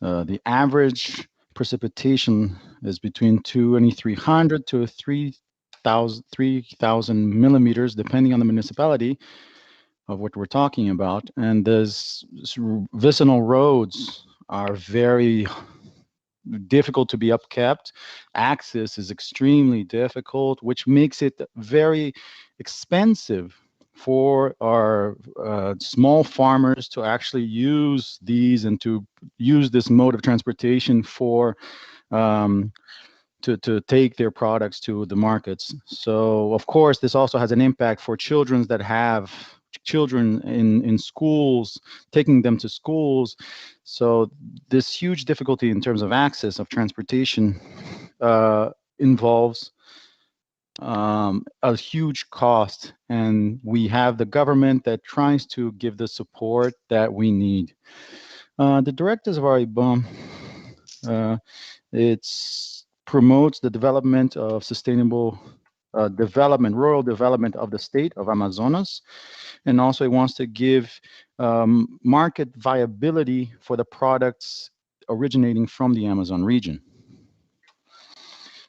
The average precipitation is between 2,300 to 3,000 millimeters, depending on the municipality of what we're talking about. And those vicinal roads are very difficult to be upkept. Access is extremely difficult, which makes it very expensive for our small farmers to actually use these and to use this mode of transportation for to take their products to the markets. So of course this also has an impact for children that have children in schools, taking them to schools. So this huge difficulty in terms of access of transportation involves a huge cost, and we have the government that tries to give the support that we need. The directives of our IBAM, it promotes the development of sustainable development, rural development of the state of Amazonas, and also it wants to give market viability for the products originating from the Amazon region.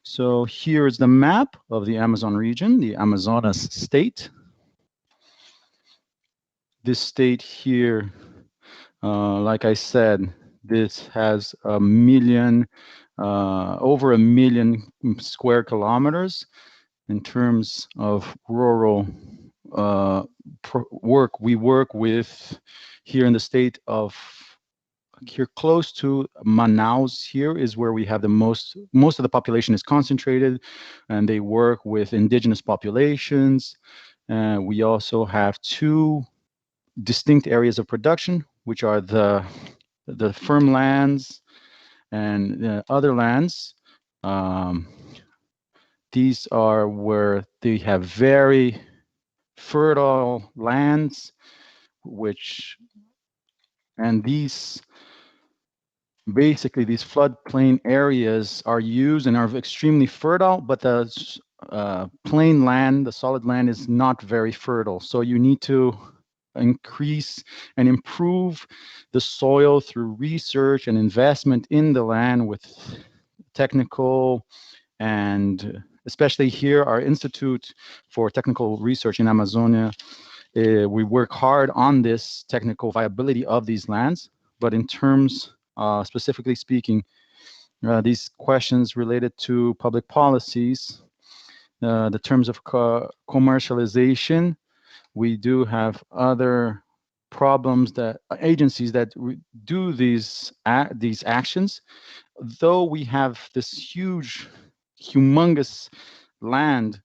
So here is the map of the Amazon region, the Amazonas state. This state here, like I said, this has over a million square kilometers in terms of rural work. We work with here in the state of here close to Manaus. Here is where we have the most of the population is concentrated, and they work with indigenous populations. We also have 2 distinct areas of production, which are the firm lands and other lands. These are where they have very fertile lands, and these basically these floodplain areas are used and are extremely fertile, but the plain land, the solid land, is not very fertile. So you need to increase and improve the soil through research and investment in the land with technical, and especially here our Institute for Technical Research in Amazonia, we work hard on this technical viability of these lands. But in terms specifically speaking, these questions related to public policies, the terms of commercialization, we do have other problems that agencies that do these actions. Though we have this huge humongous land.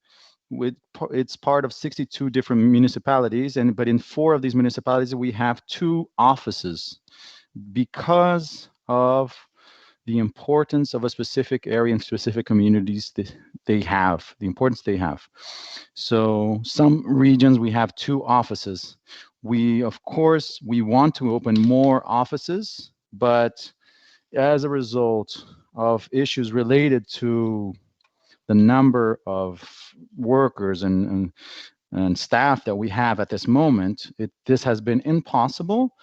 It's part of 62 different municipalities, but in 4 of these municipalities we have 2 offices because of the importance of a specific area and specific communities that they have, the importance they have. So some regions we have 2 offices. Of course, we want to open more offices, but as a result of issues related to the number of workers and staff that we have at this moment, this has been impossible.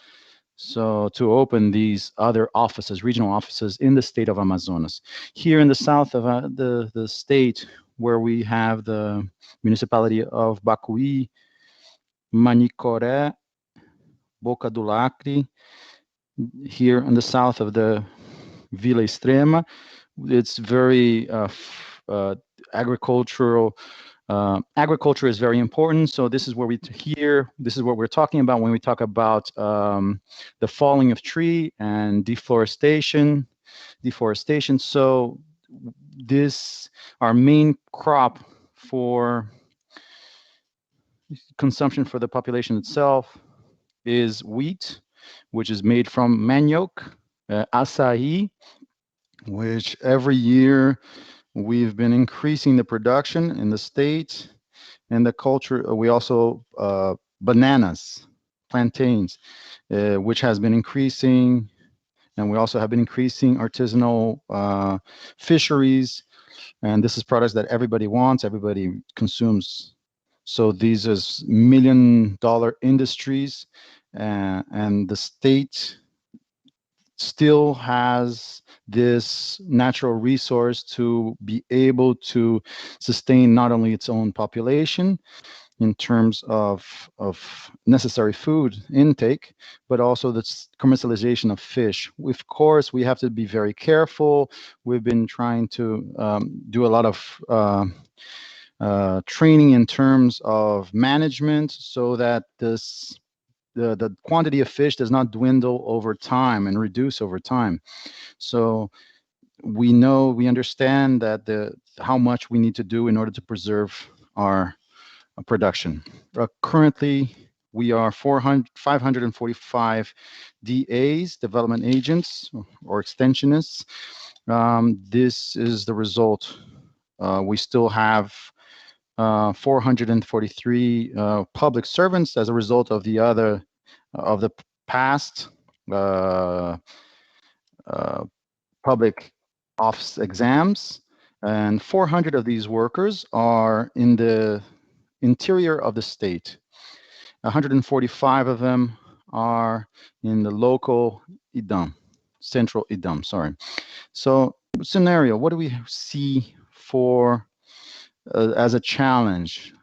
So to open these other offices, regional offices in the state of Amazonas. Here in the south of the state, where we have the municipality of Bacuí, Manicoré, Boca do Lacre, here in the south of the Vila Extrema, it's very agricultural. Agriculture is very important. So this is where this is what we're talking about when we talk about the falling of tree and deforestation. So our main crop for consumption for the population itself is wheat, which is made from manioc, açaí, which every year we've been increasing the production in the state. And the culture, we also, bananas, plantains, which has been increasing. And we also have been increasing artisanal fisheries. And this is products that everybody wants, everybody consumes. So these is million-dollar industries, and the state still has this natural resource to be able to sustain not only its own population in terms of necessary food intake, but also the commercialization of fish. Of course, we have to be very careful. We've been trying to do a lot of training in terms of management so that the quantity of fish does not dwindle over time and reduce over time. So we understand that how much we need to do in order to preserve our production. Currently, we are 545 DAs, development agents or extensionists. This is the result. We still have 443 public servants as a result of the past public office exams, and 400 of these workers are in the interior of the state. 145 of them are in the local central IDAM, sorry. So scenario, what do we see for as a challenge?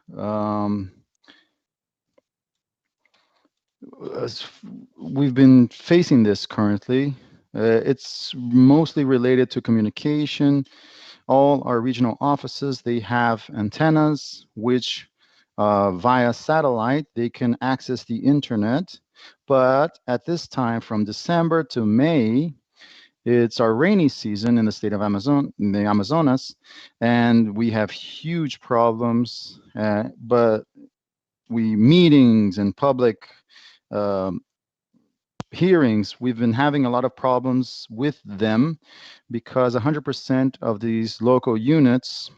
We've been facing this currently. It's mostly related to communication. All our regional offices, they have antennas, which via satellite, they can access the internet. But at this time, from December to May, it's our rainy season in the state of in the Amazonas, and we have huge problems. But meetings and public hearings, we've been having a lot of problems with them because 100% of these local units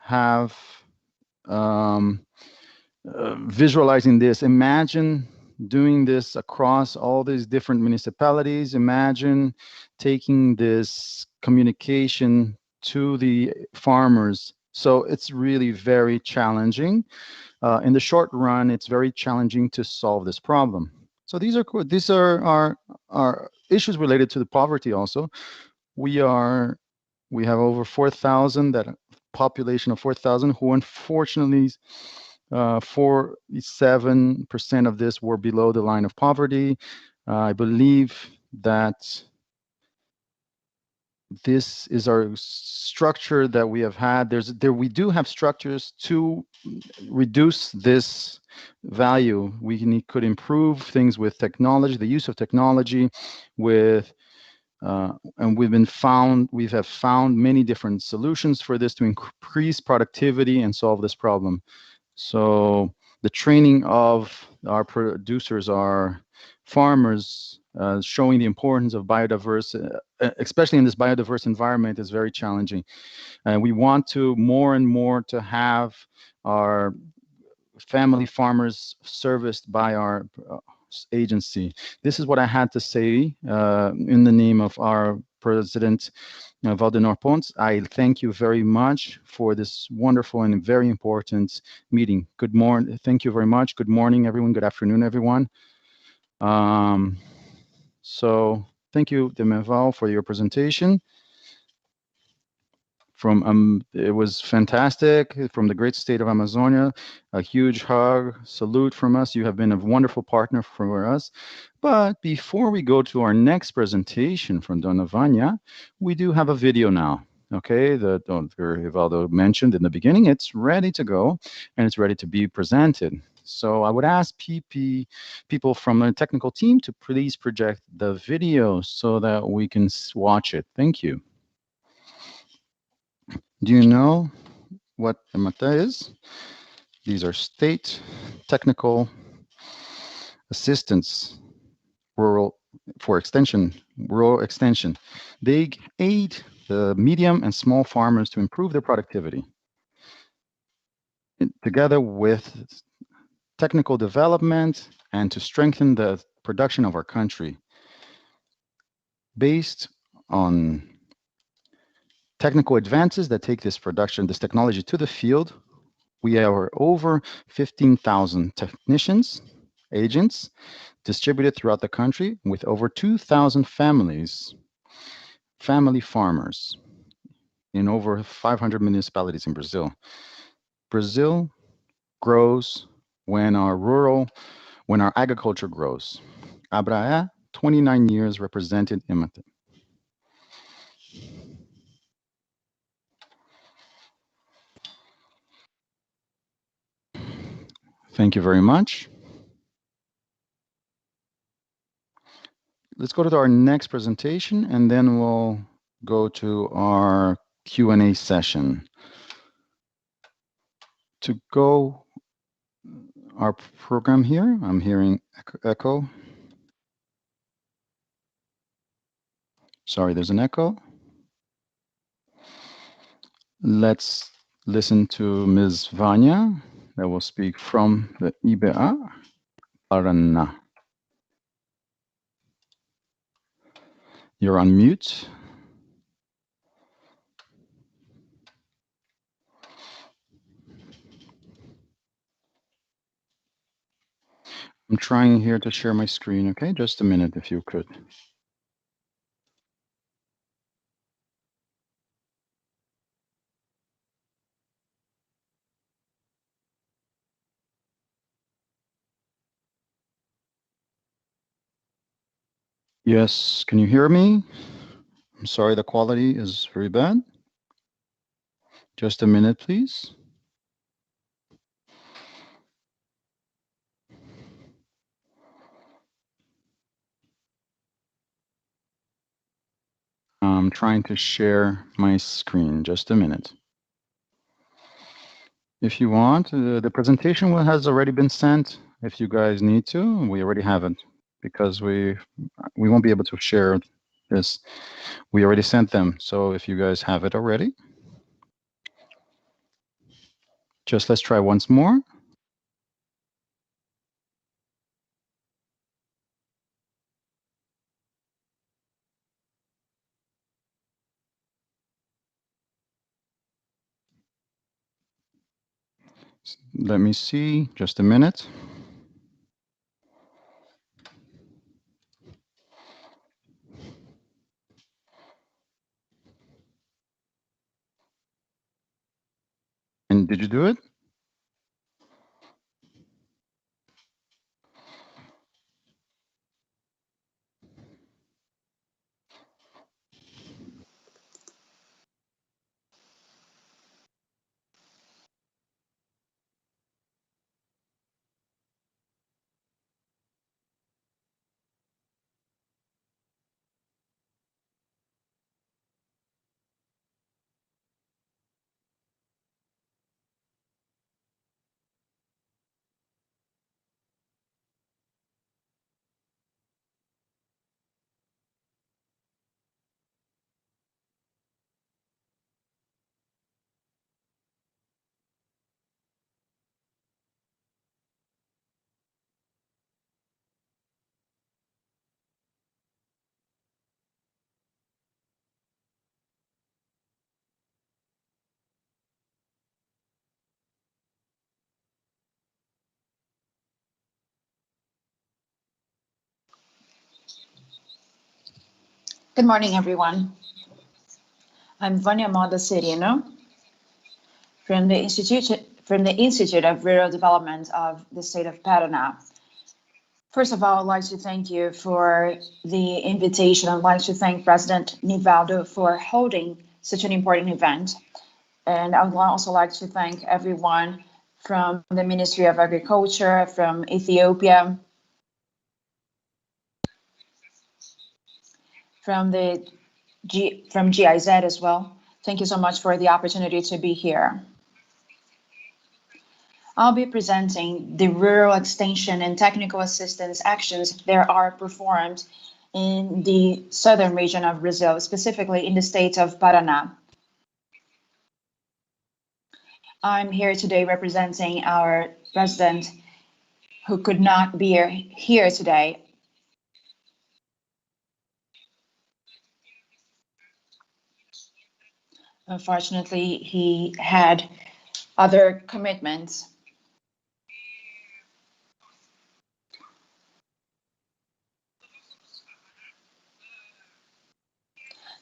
have visualizing this. Imagine doing this across all these different municipalities. Imagine taking this communication to the farmers. So it's really very challenging. In the short run, it's very challenging to solve this problem. So these are our issues related to the poverty also. We have over 4,000, that population of 4,000, who unfortunately 47% of this were below the line of poverty. I believe that this is our structure that we have had. We do have structures to reduce this value. We could improve things with technology, the use of technology, with and we have found many different solutions for this to increase productivity and solve this problem. So the training of our producers, our farmers, showing the importance of biodiverse, especially in this biodiverse environment, is very challenging. And we want to more and more to have our family farmers serviced by our agency. This is what I had to say in the name of our president, Valdenor Pontes. I thank you very much for this wonderful and very important meeting. Good morning. Thank you very much. Good morning, everyone. Good afternoon, everyone. So thank you, Demeval, for your presentation. It was fantastic from the great state of Amazonia. A huge hug, salute from us. You have been a wonderful partner for us. But before we go to our next presentation from Dona Vanya, we do have a video now. Okay, that Rivaldo mentioned in the beginning. It's ready to go and it's ready to be presented. So I would ask people from the technical team to please project the video so that we can watch it. Thank you. Do you know what Empaer is? These are state technical assistance rural extension. They aid the medium and small farmers to improve their productivity. Together with technical development and to strengthen the production of our country. Based on technical advances that take this technology to the field, we are over 15,000 technicians, agents, distributed throughout the country with over 2,000 family farmers in over 500 municipalities in Brazil. Brazil grows when our agriculture grows. Asbraer, 29 years represented Empaer. Thank you very much. Let's go to our next presentation and then we'll go to our Q&A session. To go our program here, I'm hearing echo. Sorry, there's an echo. Let's listen to Ms. Vanya that will speak from the IBA, Paraná. You're on mute. I'm trying here to share my screen, okay? Just a minute if you could. Yes, can you hear me? I'm sorry, the quality is very bad. Just a minute, please. I'm trying to share my screen. Just a minute. If you want, the presentation has already been sent. If you guys need to, we already have it because we won't be able to share this. We already sent them. So if you guys have it already, just let's try once more. Let me see, just a minute. And did you do it? Good morning, everyone. I'm Vania Moda Serino from the Institute of Rural Development of the state of Paraná. First of all, I'd like to thank you for the invitation. I'd like to thank President Nivaldo for holding such an important event. And I would also like to thank everyone from the Ministry of Agriculture, from Ethiopia, from GIZ as well. Thank you so much for the opportunity to be here. I'll be presenting the rural extension and technical assistance actions that are performed in the southern region of Brazil, specifically in the state of Paraná. I'm here today representing our president who could not be here today. Unfortunately, he had other commitments.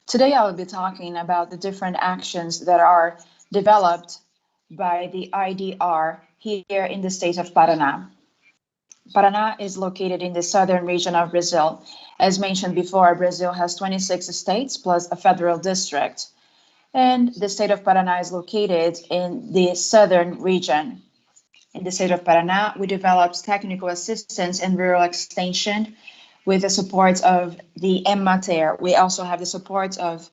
Today, I will be talking about the different actions that are developed by the IDR here in the state of Paraná. Paraná is located in the southern region of Brazil. As mentioned before, Brazil has 26 states plus a federal district. And the state of Paraná is located in the southern region. In the state of Paraná, we developed technical assistance and rural extension with the support of the Empaer. We also have the support of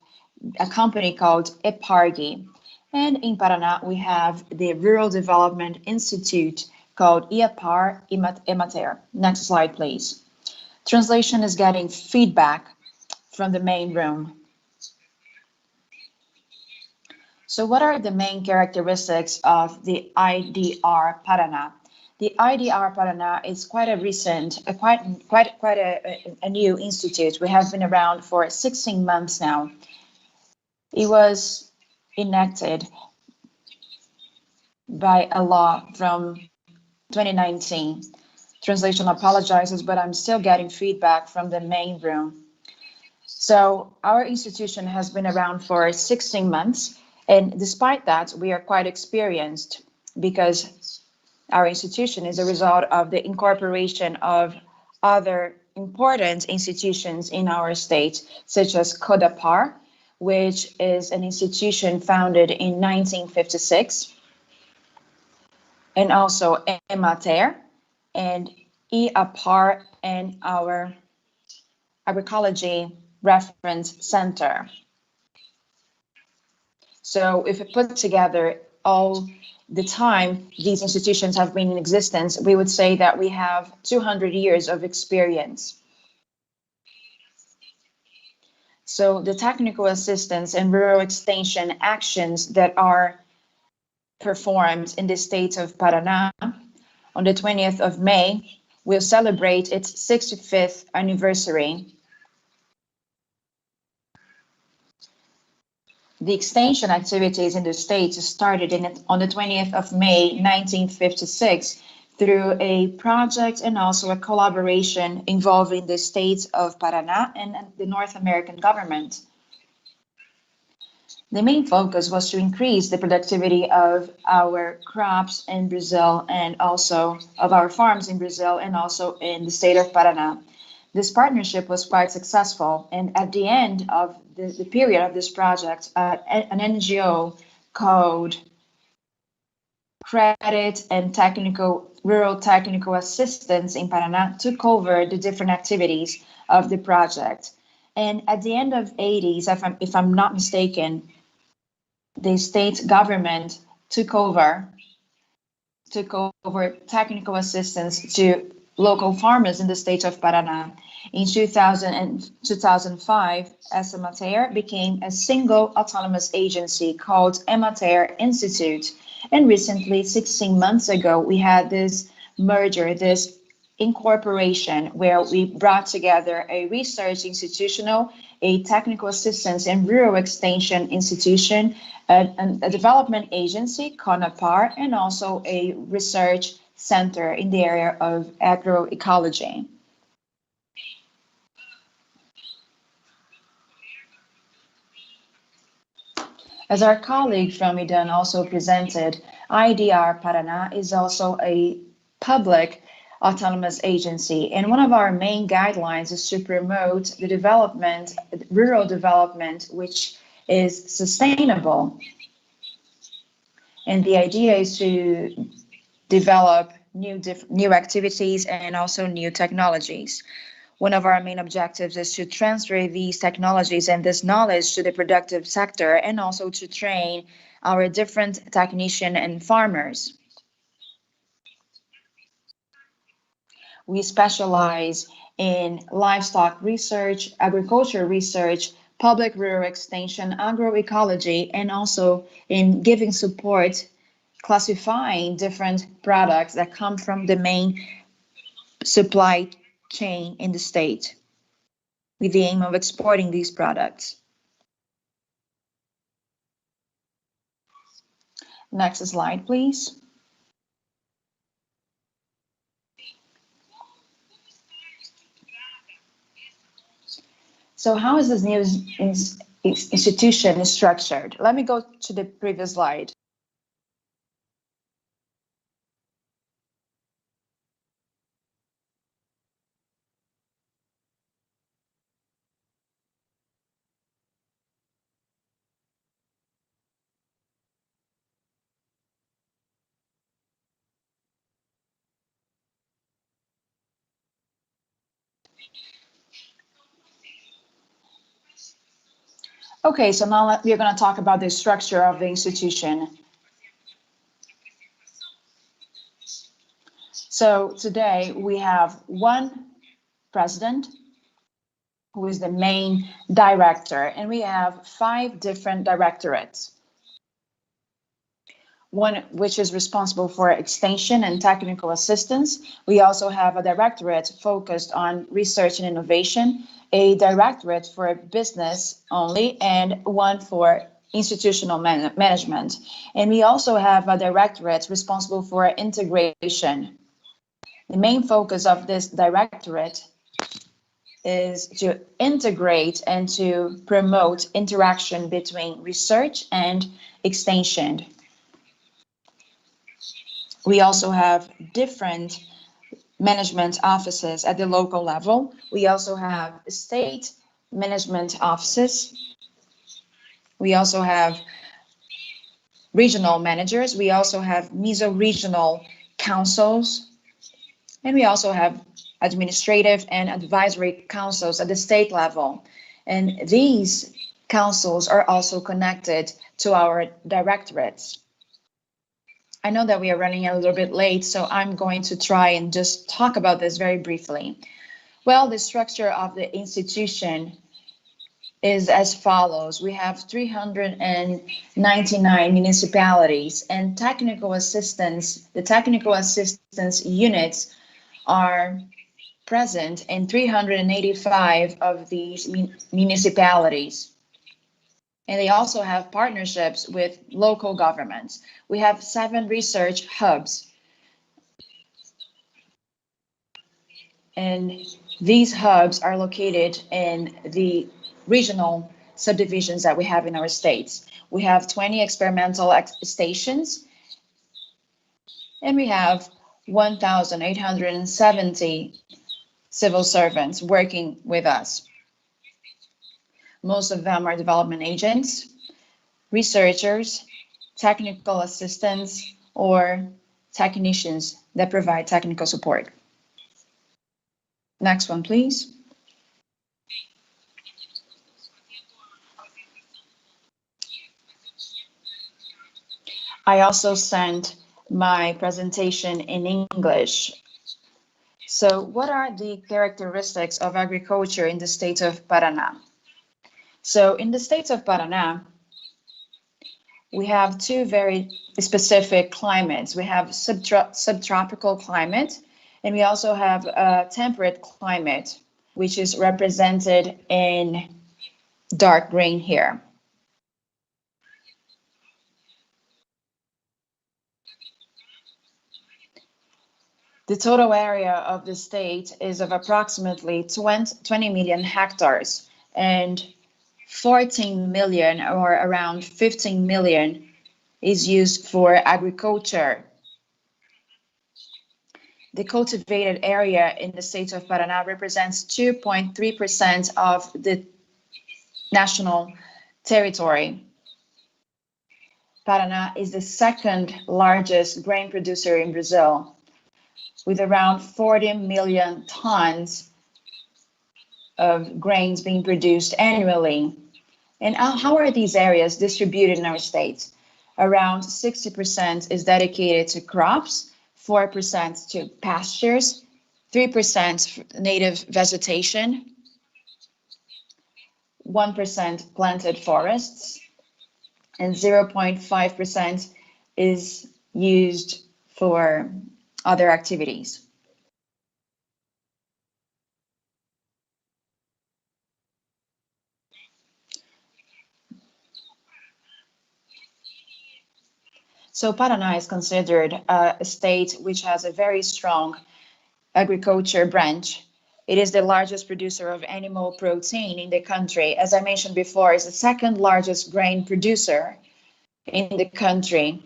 a company called Empaer. And in Paraná, we have the Rural Development Institute called Empaer. Next slide, please. Translation is getting feedback from the main room. So what are the main characteristics of the IDR Paraná? The IDR Paraná is quite a recent, quite a new institute. We have been around for 16 months now. It was enacted by a law from 2019. Translation apologizes, but I'm still getting feedback from the main room. So our institution has been around for 16 months, and despite that, we are quite experienced because our institution is a result of the incorporation of other important institutions in our state, such as CODAPAR, which is an institution founded in 1956, and also Empaer and Empaer and our Agroecology Reference Center. So if we put together all the time these institutions have been in existence, we would say that we have 200 years of experience. So the technical assistance and rural extension actions that are performed in the state of Paraná on the 20th of May will celebrate its 65th anniversary. The extension activities in the state started on the 20th of May 1956 through a project and also a collaboration involving the states of Paraná and the North American government. The main focus was to increase the productivity of our crops in Brazil and also of our farms in Brazil and also in the state of Paraná. This partnership was quite successful, and at the end of the period of this project, an NGO called Credit and Rural Technical Assistance in Paraná took over the different activities of the project. And at the end of 80s, if I'm not mistaken, the state government took over technical assistance to local farmers in the state of Paraná. In 2000 and 2005, Empaer became a single autonomous agency called Empaer Institute. And recently, 16 months ago, we had this merger, this incorporation, where we brought together a research institutional, a technical assistance and rural extension institution, a development agency, CONAPAR, and also a research center in the area of agroecology. As our colleague from Idan also presented, IDR Paraná is also a public autonomous agency, and one of our main guidelines is to promote the development, rural development, which is sustainable. And the idea is to develop new activities and also new technologies. One of our main objectives is to transfer these technologies and this knowledge to the productive sector, and also to train our different technicians and farmers. We specialize in livestock research, agriculture research, public rural extension, agroecology, and also in giving support, classifying different products that come from the main supply chain in the state, with the aim of exporting these products. Next slide, please. So how is this new institution structured? Let me go to the previous slide. Okay, so now we're going to talk about the structure of the institution. So today we have one president, who is the main director, and we have 5 different directorates. One which is responsible for extension and technical assistance. We also have a directorate focused on research and innovation, a directorate for business only, and one for institutional management. And we also have a directorate responsible for integration. The main focus of this directorate is to integrate and to promote interaction between research and extension. We also have different management offices at the local level. We also have state management offices. We also have regional managers. We also have meso-regional councils. And we also have administrative and advisory councils at the state level. And these councils are also connected to our directorates. I know that we are running a little bit late, so I'm going to try and just talk about this very briefly. Well, the structure of the institution is as follows. We have 399 municipalities, and technical assistance, the technical assistance units are present in 385 of these municipalities. And they also have partnerships with local governments. We have 7 research hubs. And these hubs are located in the regional subdivisions that we have in our states. We have 20 experimental stations, and we have 1,870 civil servants working with us. Most of them are development agents, researchers, technical assistants, or technicians that provide technical support. Next one, please. I also sent my presentation in English. So what are the characteristics of agriculture in the state of Paraná? So in the state of Paraná, we have 2 very specific climates. We have subtropical climate, and we also have a temperate climate, which is represented in dark green here. The total area of the state is of approximately 20 million hectares, and 14 million or around 15 million is used for agriculture. The cultivated area in the state of Paraná represents 2.3% of the national territory. Paraná is the second largest grain producer in Brazil, with around 40 million tons of grains being produced annually. And how are these areas distributed in our state? Around 60% is dedicated to crops, 4% to pastures, 3% native vegetation, 1% planted forests, and 0.5% is used for other activities. So Paraná is considered a state which has a very strong agriculture branch. It is the largest producer of animal protein in the country. As I mentioned before, it's the second largest grain producer in the country.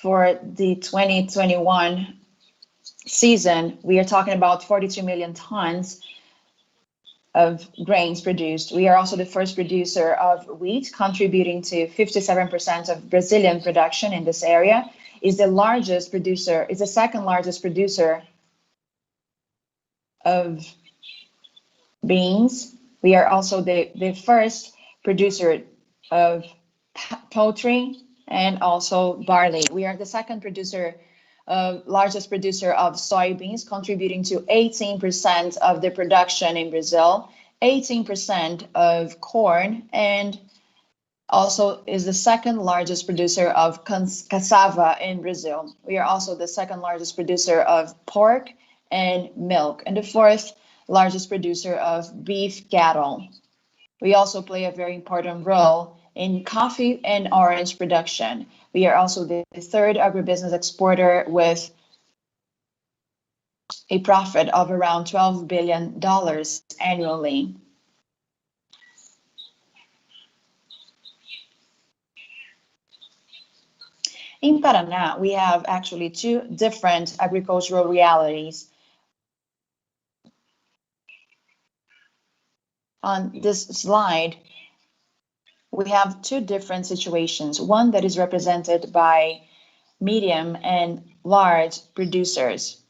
For the 2021 season, we are talking about 42 million tons of grains produced. We are also the first producer of wheat, contributing to 57% of Brazilian production in this area. Is the largest producer, is the second largest producer of beans. We are also the first producer of poultry and also barley. We are the second producer, largest producer of soybeans, contributing to 18% of the production in Brazil, 18% of corn, and also is the second largest producer of cassava in Brazil. We are also the second largest producer of pork and milk, and the fourth largest producer of beef cattle. We also play a very important role in coffee and orange production. We are also the third agribusiness exporter with a profit of around $12 billion annually. In Paraná, we have actually two different agricultural realities. On this slide, we have two different situations. One that is represented by medium and large producers.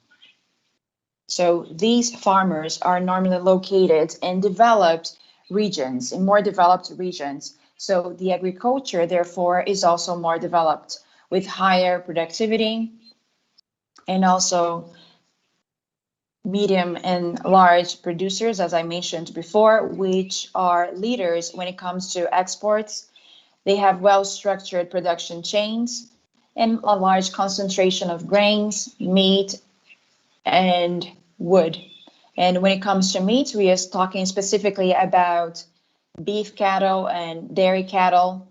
So these farmers are normally located in developed regions, in more developed regions. So the agriculture, therefore, is also more developed, with higher productivity, and also medium and large producers, as I mentioned before, which are leaders when it comes to exports. They have well-structured production chains and a large concentration of grains, meat, and wood. And when it comes to meat, we are talking specifically about beef cattle and dairy cattle.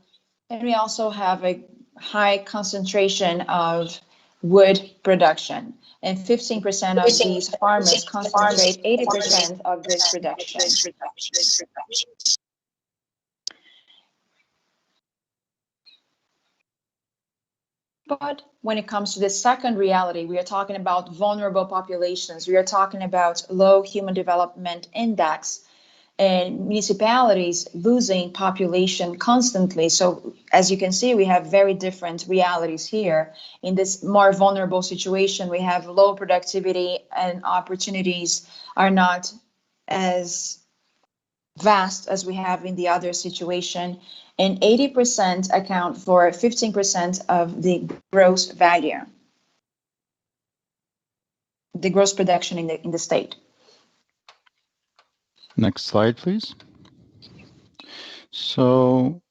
And we also have a high concentration of wood production, and 15% of these farmers concentrate 80% of this production. But when it comes to the second reality, we are talking about vulnerable populations. We are talking about low human development index, and municipalities losing population constantly. So as you can see, we have very different realities here. In this more vulnerable situation, we have low productivity and opportunities are not as vast as we have in the other situation. And 80% account for 15% of the gross value, the gross production in the state. Next slide, please. So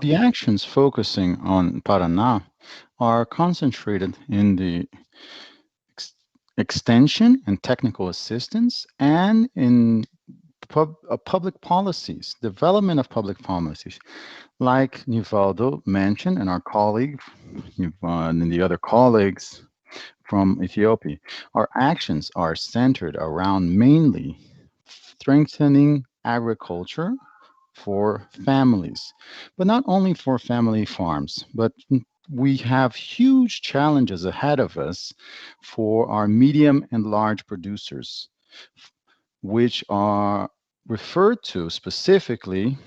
the actions focusing on Paraná are concentrated in the extension and technical assistance, and in public policies, development of public policies. Like Nivaldo mentioned, and our colleague and the other colleagues from Ethiopia, our actions are centered around mainly strengthening agriculture for families, but not only for family farms, but we have huge challenges ahead of us for our medium and large producers, which are referred to specifically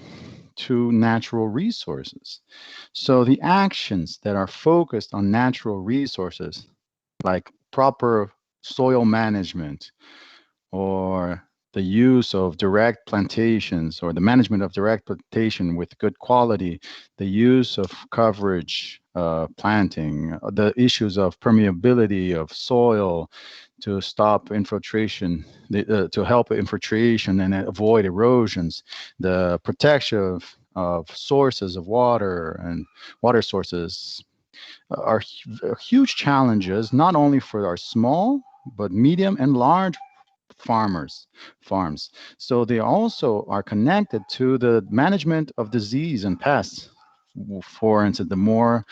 to natural resources. So the actions that are focused on natural resources, like proper soil management or the use of direct plantations or the management of direct plantation with good quality, the use of coverage planting, the issues of permeability of soil to stop infiltration, to help infiltration and avoid erosions, the protection of sources of water and water sources are huge challenges, not only for our small, but medium and large farms. So they also are connected to the management of disease and pests. For instance, the more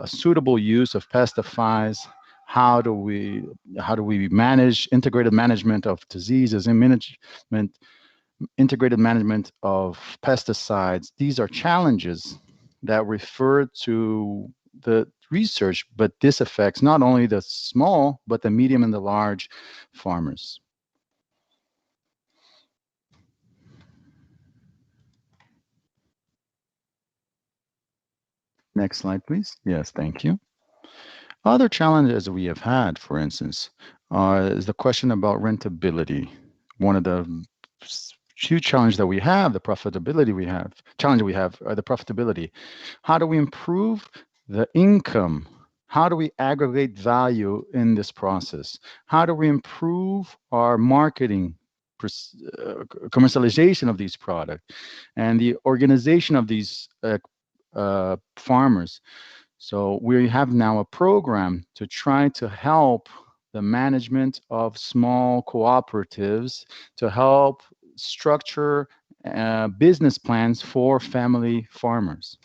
suitable use of pesticides, how do we manage integrated management of diseases and integrated management of pesticides. These are challenges that refer to the research, but this affects not only the small, but the medium and the large farmers. Next slide, please. Yes, thank you. Other challenges we have had, for instance, is the question about rentability. One of the huge challenge that we have, the profitability we have, the profitability. How do we improve the income? How do we aggregate value in this process? How do we improve our marketing, commercialization of these products, and the organization of these farmers? So we have now a program to try to help the management of small cooperatives to help structure business plans for family farmers.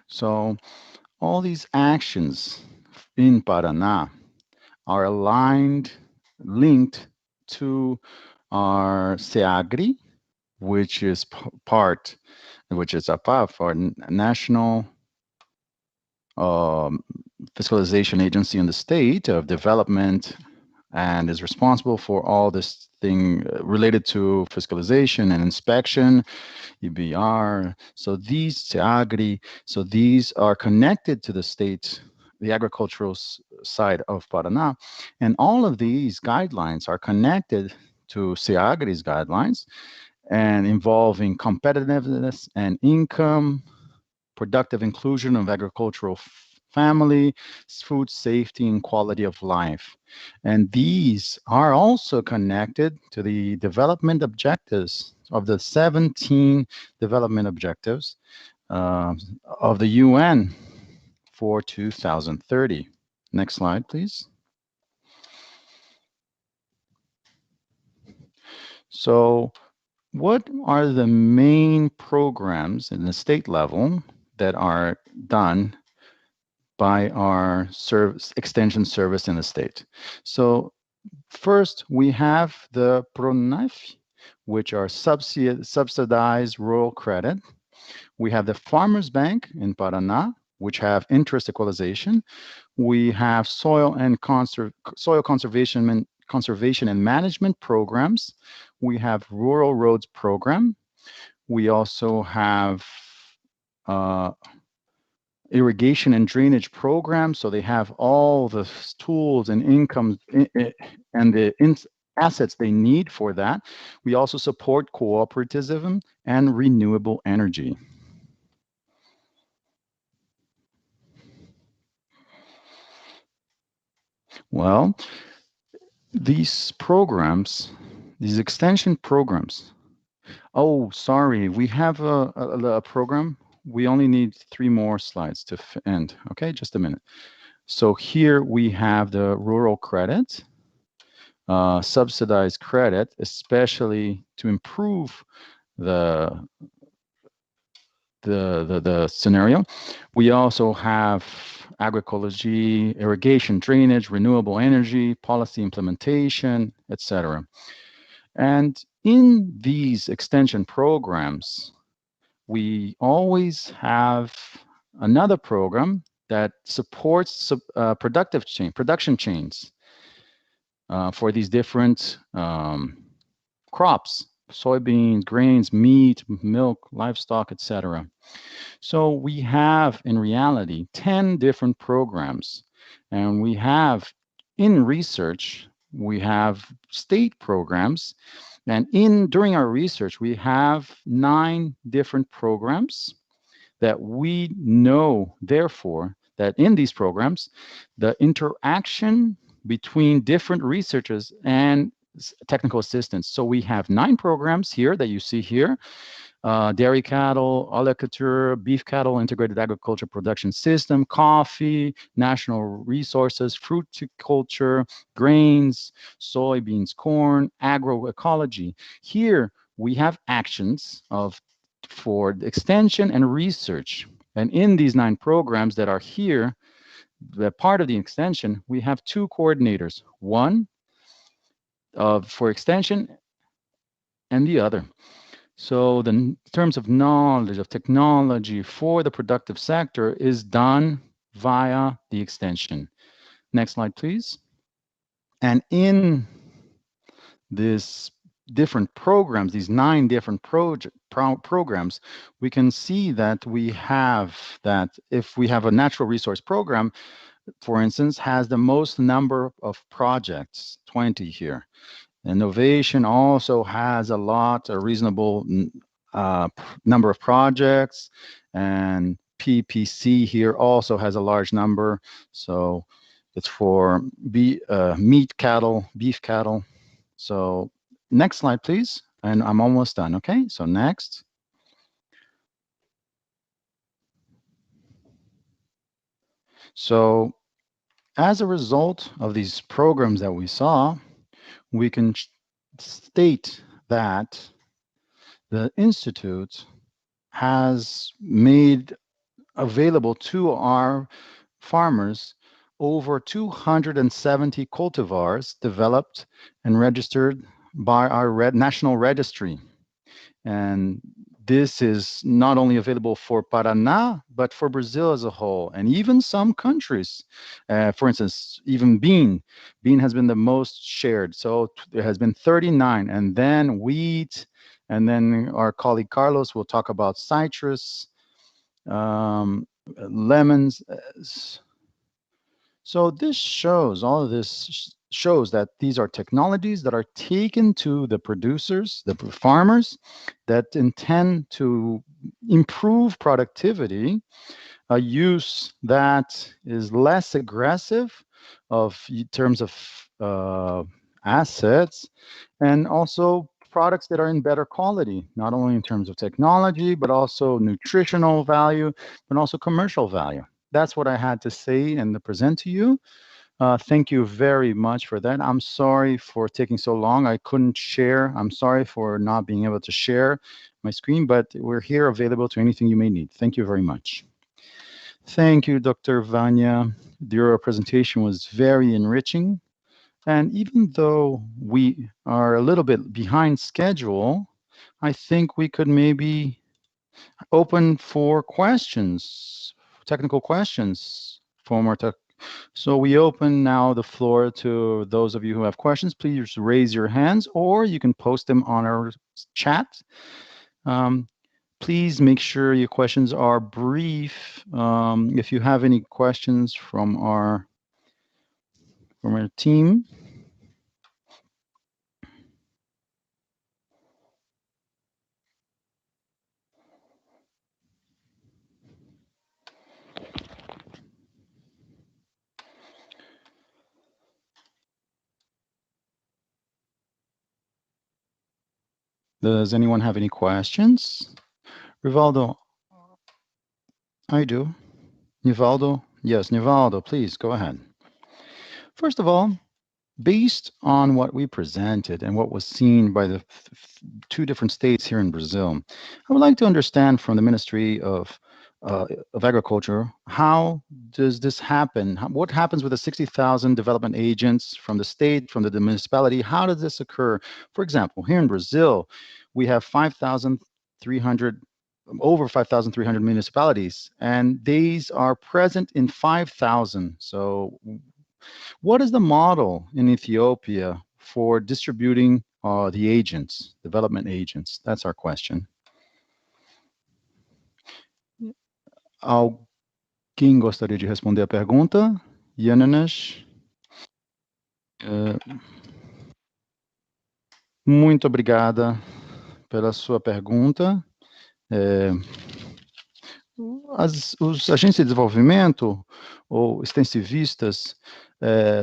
So all these actions in Paraná are aligned, linked to our SEAGRI, which is a PAF, our national fiscalization agency in the state of development, and is responsible for all this thing related to fiscalization and inspection, EBR. So these SEAGRI, so these are connected to the state, the agricultural side of Paraná, and all of these guidelines are connected to SEAGRI's guidelines and involving competitiveness and income, productive inclusion of agricultural family, food safety, and quality of life. And these are also connected to the development objectives of the 17 development objectives of the UN for 2030. Next slide, please. So what are the main programs in the state level that are done by our extension service in the state? So first, we have the PRONAF, which are subsidized rural credit. We have the Farmers Bank in Paraná, which have interest equalization. We have soil conservation and management programs. We have rural roads program. We also have irrigation and drainage programs. So they have all the tools and incomes and the assets they need for that. We also support cooperativism and renewable energy. Well, these programs, these extension programs. Oh, sorry, we have a program. We only need 3 more slides to end. Okay, just a minute. So here we have the rural credit, subsidized credit, especially to improve the the scenario. We also have agroecology, irrigation, drainage, renewable energy, policy implementation, etc. And in these extension programs, we always have another program that supports production chains for these different crops, soybeans, grains, meat, milk, livestock, etc. So we have, in reality, 10 different programs. And we have, in research, we have state programs. And during our research, we have 9 different programs that we know, therefore, that in these programs, the interaction between different researchers and technical assistants. So we have 9 programs here that you see here. Dairy cattle, oliculture, beef cattle, integrated agriculture production system, coffee, national resources, fruiticulture, grains, soybeans, corn, agroecology. Here we have actions for extension and research. And in these 9 programs that are here, the part of the extension, we have 2 coordinators, one for extension and the other. So in terms of knowledge, of technology for the productive sector is done via the extension. Next slide, please. And in this different programs, these 9 different programs, we can see that we have that if we have a natural resource program, for instance, has the most number of projects, 20 here. Innovation also has a reasonable number of projects, and PPC here also has a large number. So it's for meat cattle, beef cattle. So next slide, please. And I'm almost done. Okay, so next. So as a result of these programs that we saw, we can state that the Institute has made available to our farmers over 270 cultivars developed and registered by our national registry. And this is not only available for Paraná, but for Brazil as a whole, and even some countries. For instance, even bean. Bean has been the most shared. So there has been 39, and then wheat, and then our colleague Carlos will talk about citrus, lemons. So this shows, all of this shows that these are technologies that are taken to the producers, the farmers, that intend to improve productivity, a use that is less aggressive in terms of assets, and also products that are in better quality, not only in terms of technology, but also nutritional value, but also commercial value. That's what I had to say and to present to you. Thank you very much for that. I'm sorry for taking so long. I couldn't share. I'm sorry for not being able to share my screen, but we're here available to anything you may need. Thank you very much. Thank you, Dr. Vanya. Your presentation was very enriching. And even though we are a little bit behind schedule, I think we could maybe open for questions, technical questions from our tech. So we open now the floor to those of you who have questions. Please raise your hands, or you can post them on our chat. Please make sure your questions are brief. If you have any questions from our team. Does anyone have any questions? Rivaldo, I do. Nivaldo, yes, Nivaldo, please go ahead. First of all, based on what we presented and what was seen by the two different states here in Brazil, I would like to understand from the Ministry of Agriculture, how does this happen? What happens with the 60,000 development agents from the state, from the municipality? How does this occur? For example, here in Brazil, we have 5,300, over 5,300 municipalities, and these are present in 5,000. So what is the model in Ethiopia for distributing the agents, development agents? That's our question. Alguém gostaria de responder a pergunta? Yananas? Muito obrigada pela sua pergunta. Os agentes de desenvolvimento ou extensivistas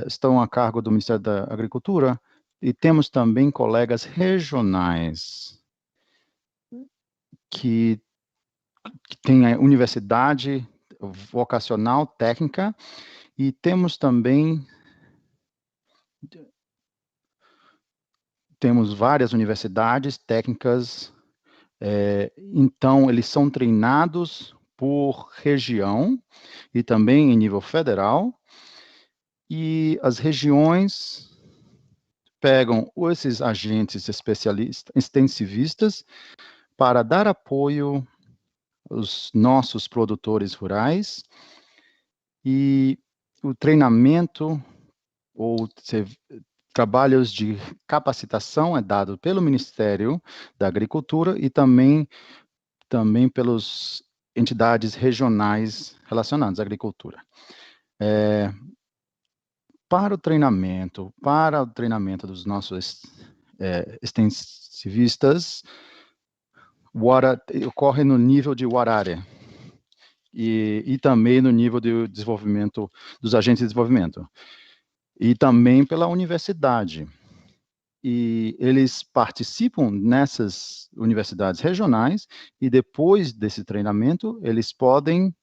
estão a cargo do Ministério da Agricultura e temos também colegas regionais que têm a universidade vocacional técnica e temos também várias universidades técnicas, então eles são treinados por região e também em nível federal, e as regiões pegam esses agentes especialistas, extensivistas, para dar apoio aos nossos produtores rurais, e o treinamento ou trabalhos de capacitação é dado pelo Ministério da Agricultura e também pelas entidades regionais relacionadas à agricultura. Para o treinamento dos nossos extensivistas, ocorre no nível de Warare e também no nível de desenvolvimento dos agentes de desenvolvimento e também pela universidade. E eles participam nessas universidades regionais e depois desse treinamento eles podem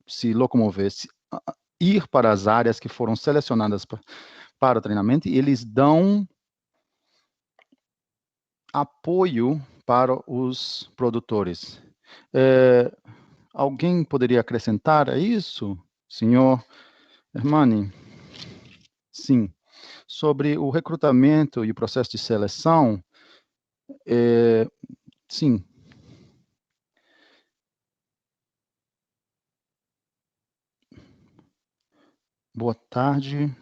se locomover, ir para as áreas que foram selecionadas para o treinamento, e eles dão apoio para os produtores. Alguém poderia acrescentar a isso, senhor Hermani? Sim. Sobre o recrutamento e o processo de seleção, sim. Boa tarde.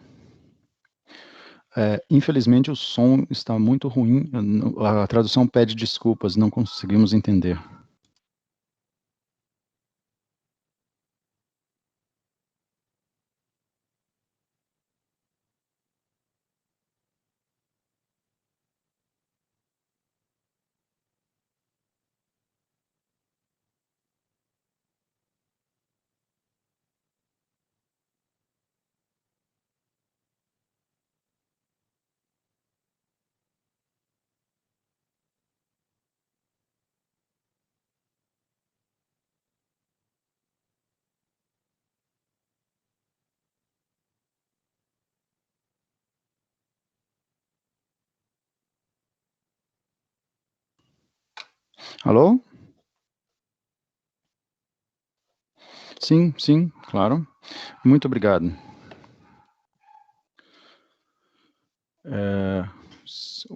Infelizmente, o som está muito ruim. A tradução pede desculpas, não conseguimos entender. Alô? Sim, sim, claro. Muito obrigado.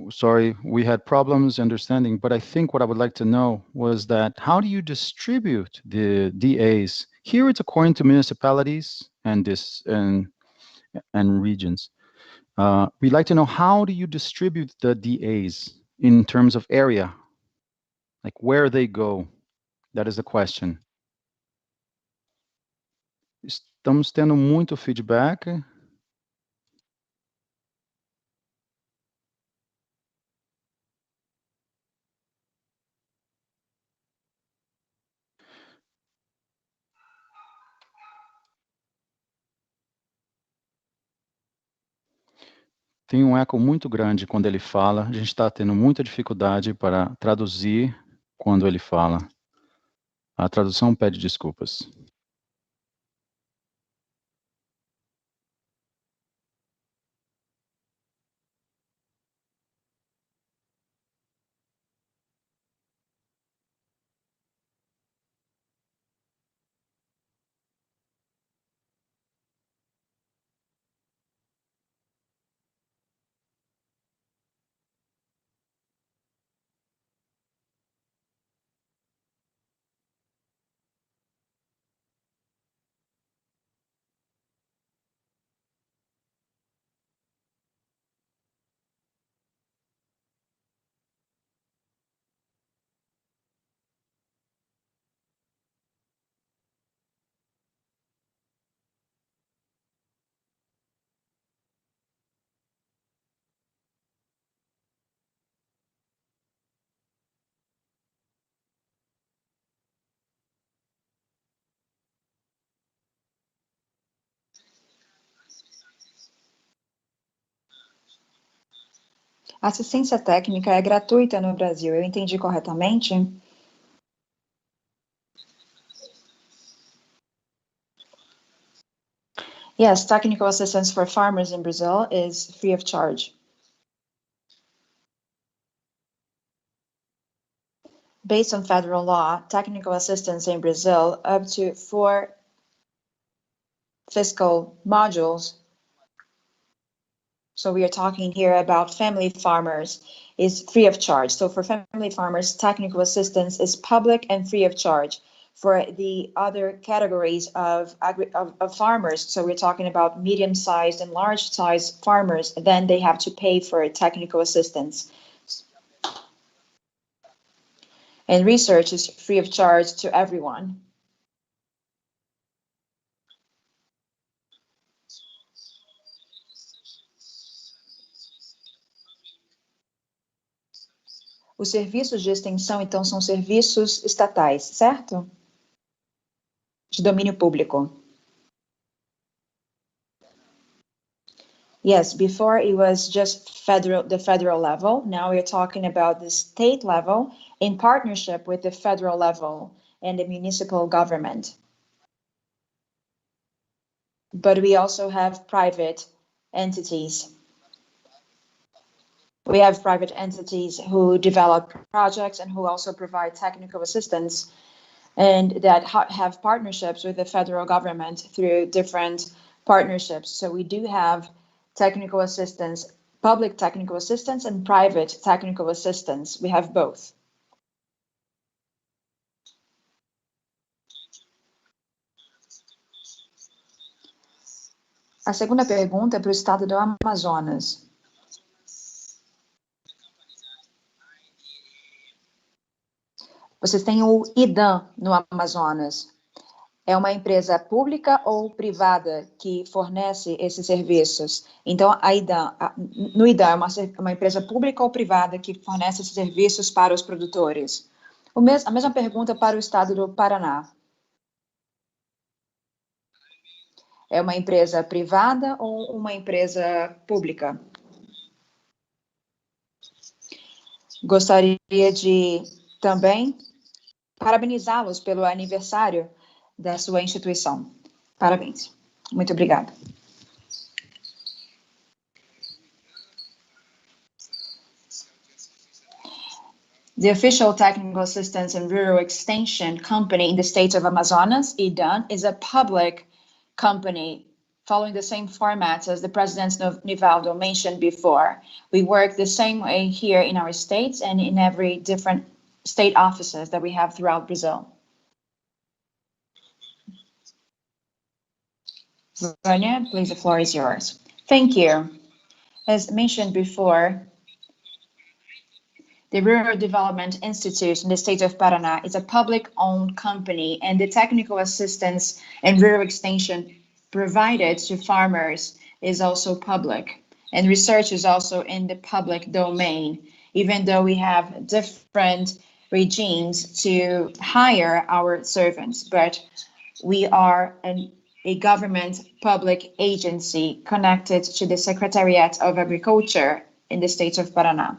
Sorry, we had problems understanding, but I think what I would like to know was that how do you distribute the DAs? Here it's according to municipalities and regions. We'd like to know, how do you distribute the DAs in terms of area? Like where they go? That is the question. Estamos tendo muito feedback. Tem um eco muito grande quando ele fala. A gente está tendo muita dificuldade para traduzir quando ele fala. A tradução pede desculpas. A assistência técnica é gratuita no Brasil, eu entendi corretamente? Yes, technical assistance for farmers in Brazil is free of charge. Based on federal law, technical assistance in Brazil up to 4 fiscal modules. So we are talking here about family farmers is free of charge. So for family farmers, technical assistance is public and free of charge. For the other categories of farmers, so we're talking about medium-sized and large-sized farmers, then they have to pay for technical assistance. And research is free of charge to everyone. Os serviços de extensão, então, são serviços estatais, certo? De domínio público. Yes, before it was just the federal level. Now we're talking about the state level in partnership with the federal level and the municipal government. But we also have private entities. We have private entities who develop projects and who also provide technical assistance, and that have partnerships with the federal government through different partnerships. So we do have technical assistance, public technical assistance and private technical assistance. We have both. A segunda pergunta é para o estado do Amazonas. Vocês têm o IDAM no Amazonas. É uma empresa pública ou privada que fornece esses serviços? Então, no IDAM é uma empresa pública ou privada que fornece esses serviços para os produtores? A mesma pergunta para o estado do Paraná. É uma empresa privada ou uma empresa pública? Gostaria de também parabenizá-los pelo aniversário da sua instituição. Parabéns. Muito obrigada. The official technical assistance and rural extension company in the state of Amazonas, IDAN, is a public company following the same formats as the President Nivaldo mentioned before. We work the same way here in our states and in every different state offices that we have throughout Brazil. Vânia, please, the floor is yours. Thank you. As mentioned before, the Rural Development Institute in the state of Paraná is a public-owned company, and the technical assistance and rural extension provided to farmers is also public, and research is also in the public domain, even though we have different regimes to hire our servants, but we are a government public agency connected to the Secretariat of Agriculture in the state of Paraná.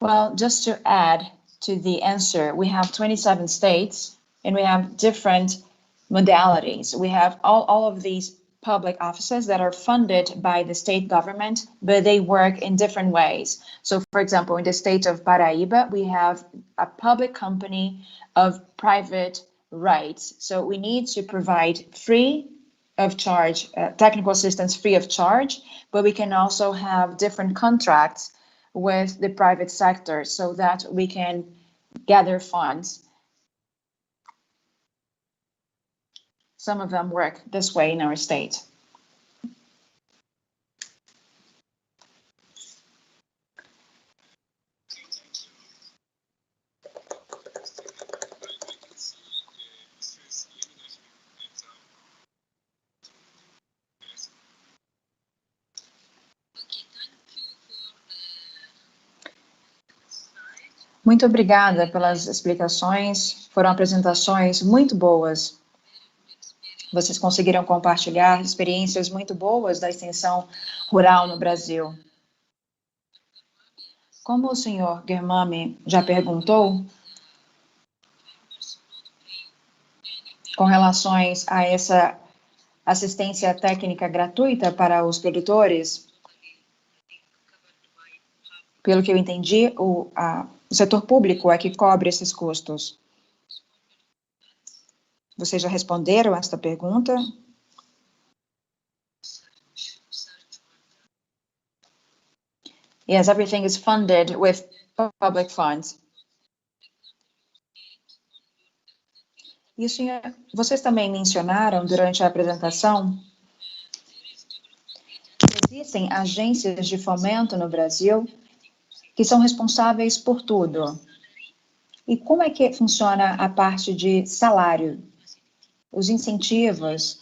Well, just to add to the answer, we have 27 states and we have different modalities. We have all of these public offices that are funded by the state government, but they work in different ways. So, for example, in the state of Paraíba, we have a public company of private rights. So we need to provide free of charge, technical assistance free of charge, but we can also have different contracts with the private sector so that we can gather funds. Some of them work this way in our state. Muito obrigada pelas explicações, foram apresentações muito boas. Vocês conseguiram compartilhar experiências muito boas da extensão rural no Brasil. Como o senhor Germami já perguntou, com relações a essa assistência técnica gratuita para os produtores, pelo que eu entendi, o setor público é que cobre esses custos. Vocês já responderam esta pergunta? Yes, everything is funded with public funds. E vocês também mencionaram durante a apresentação que existem agências de fomento no Brasil que são responsáveis por tudo. E como é que funciona a parte de salário, os incentivos?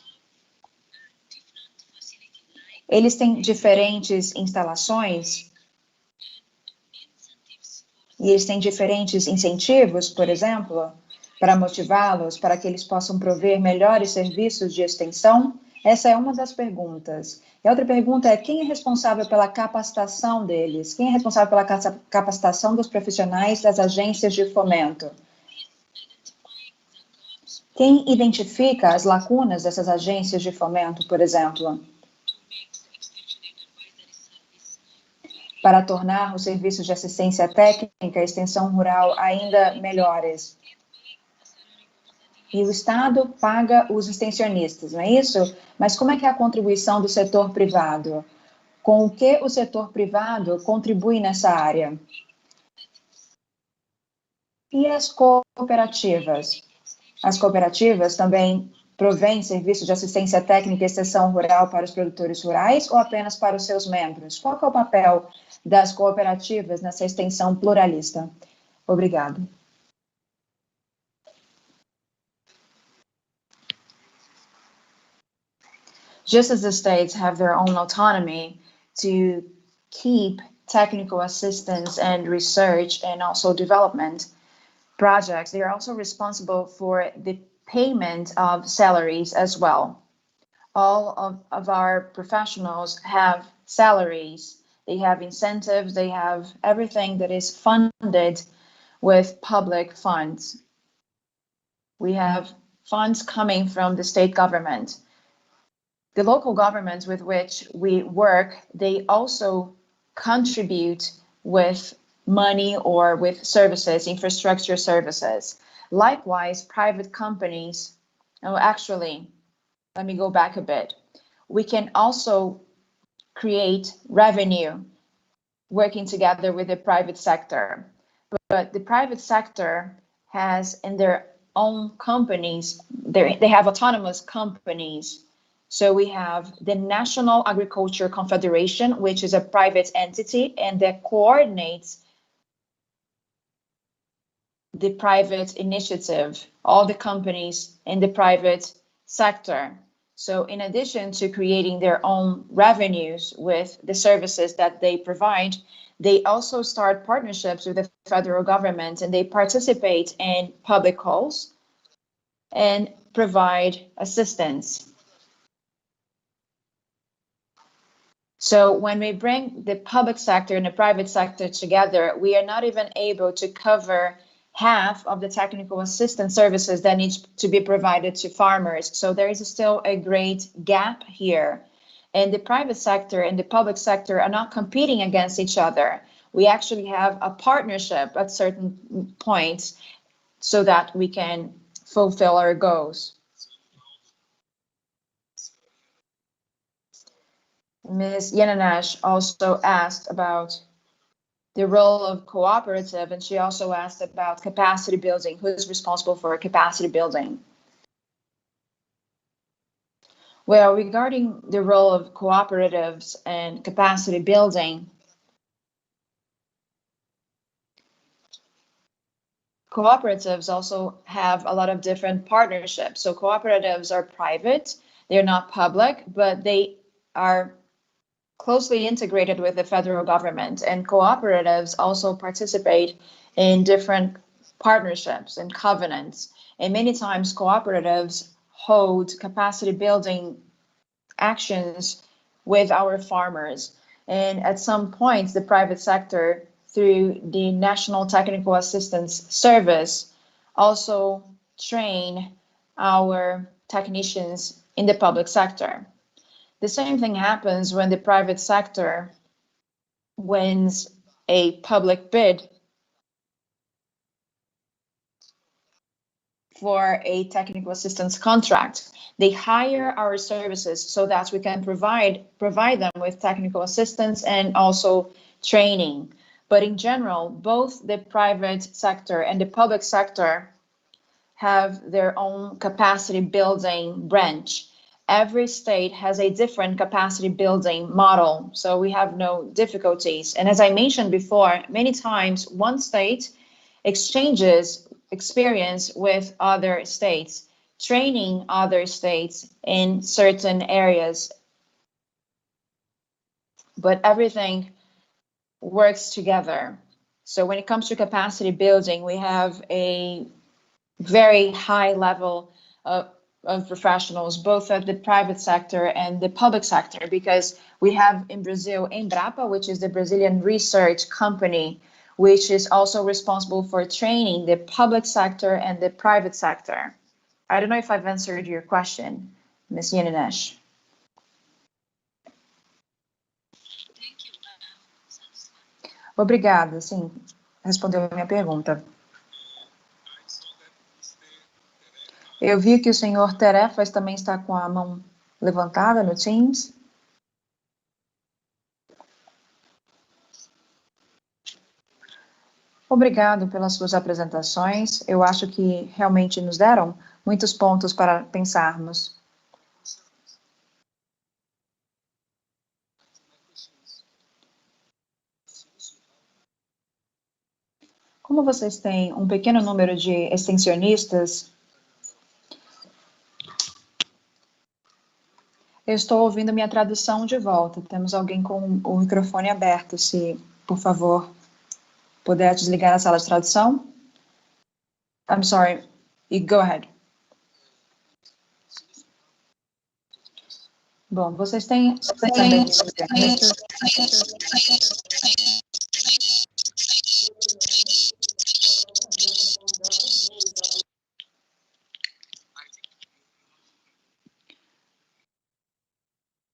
Eles têm diferentes instalações? E eles têm diferentes incentivos, por exemplo, para motivá-los, para que eles possam prover melhores serviços de extensão? Essa é uma das perguntas. E a outra pergunta é: quem é responsável pela capacitação deles? Quem é responsável pela capacitação dos profissionais das agências de fomento? Quem identifica as lacunas dessas agências de fomento, por exemplo, para tornar os serviços de assistência técnica e extensão rural ainda melhores? E o Estado paga os extensionistas, não é isso? Mas como é que é a contribuição do setor privado? Com o que o setor privado contribui nessa área? E as cooperativas? As cooperativas também provêm serviços de assistência técnica e extensão rural para os produtores rurais ou apenas para os seus membros? Qual é o papel das cooperativas nessa extensão pluralista? Obrigado. Just as the states have their own autonomy to keep technical assistance and research and also development projects, they are also responsible for the payment of salaries as well. All of our professionals have salaries, they have incentives, they have everything that is funded with public funds. We have funds coming from the state government. The local governments with which we work, they also contribute with money or with services, infrastructure services. Likewise, private companies, actually, let me go back a bit. We can also create revenue working together with the private sector. But the private sector has in their own companies, they have autonomous companies. So we have the National Agriculture Confederation, which is a private entity and that coordinates the private initiative, all the companies in the private sector. So in addition to creating their own revenues with the services that they provide, they also start partnerships with the federal government and they participate in public calls and provide assistance. So when we bring the public sector and the private sector together, we are not even able to cover half of the technical assistance services that need to be provided to farmers. So there is still a great gap here. And the private sector and the public sector are not competing against each other. We actually have a partnership at certain points so that we can fulfill our goals. Ms. Yenanash also asked about the role of cooperative, and she also asked about capacity building. Who is responsible for capacity building? Well, regarding the role of cooperatives and capacity building, cooperatives also have a lot of different partnerships. So cooperatives are private, they're not public, but they are closely integrated with the federal government, and cooperatives also participate in different partnerships and covenants. And many times cooperatives hold capacity building actions with our farmers. And at some points, the private sector through the National Technical Assistance Service, also train our technicians in the public sector. The same thing happens when the private sector wins a public bid for a technical assistance contract. They hire our services so that we can provide them with technical assistance and also training. But in general, both the private sector and the public sector have their own capacity building branch. Every state has a different capacity building model, so we have no difficulties. And as I mentioned before, many times one state exchanges experience with other states, training other states in certain areas. But everything works together. So when it comes to capacity building, we have a very high level of professionals, both at the private sector and the public sector, because we have in Brazil Embrapa, which is the Brazilian research company, which is also responsible for training the public sector and the private sector. I don't know if I've answered your question, Ms. Yaninesh. Obrigada, sim, respondeu a minha pergunta. Eu vi que o senhor Terefas também está com a mão levantada no Teams. Obrigado pelas suas apresentações. Eu acho que realmente nos deram muitos pontos para pensarmos. Como vocês têm um pequeno número de extensionistas, eu estou ouvindo minha tradução de volta. Temos alguém com o microfone aberto, se, por favor, puder desligar a sala de tradução. I'm sorry, go ahead. Bom, vocês têm também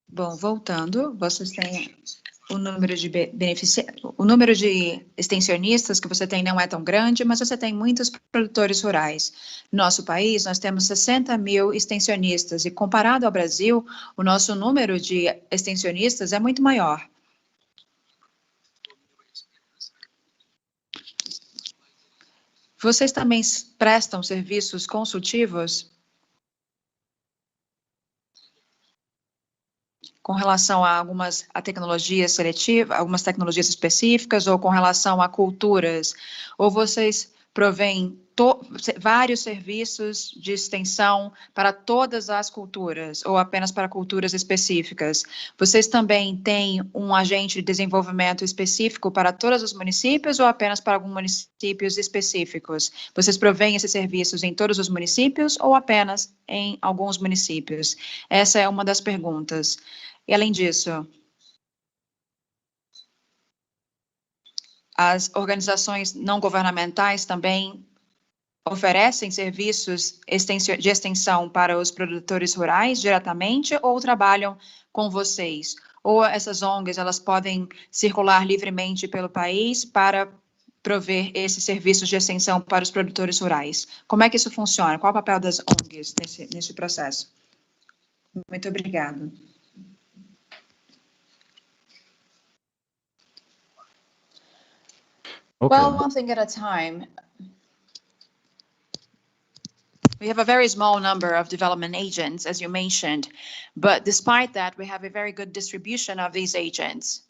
Bom, voltando, vocês têm o número de o número de extensionistas que você tem não é tão grande, mas você tem muitos produtores rurais. No nosso país, nós temos 60 mil extensionistas e comparado ao Brasil, o nosso número de extensionistas é muito maior. Vocês também prestam serviços consultivos com relação a a tecnologias seletivas, algumas tecnologias específicas, ou com relação a culturas? Ou vocês provêm vários serviços de extensão para todas as culturas, ou apenas para culturas específicas? Vocês também têm um agente de desenvolvimento específico para todos os municípios, ou apenas para alguns municípios específicos? Vocês provêm esses serviços em todos os municípios, ou apenas em alguns municípios? Essa é uma das perguntas. E, além disso, as organizações não governamentais também oferecem serviços de extensão para os produtores rurais diretamente ou trabalham com vocês? Ou essas ONGs, elas podem circular livremente pelo país para prover esses serviços de extensão para os produtores rurais? Como é que isso funciona? Qual é o papel das ONGs nesse processo? Muito obrigada. Okay. Well, one thing at a time. We have a very small number of development agents, as you mentioned, but despite that, we have a very good distribution of these agents.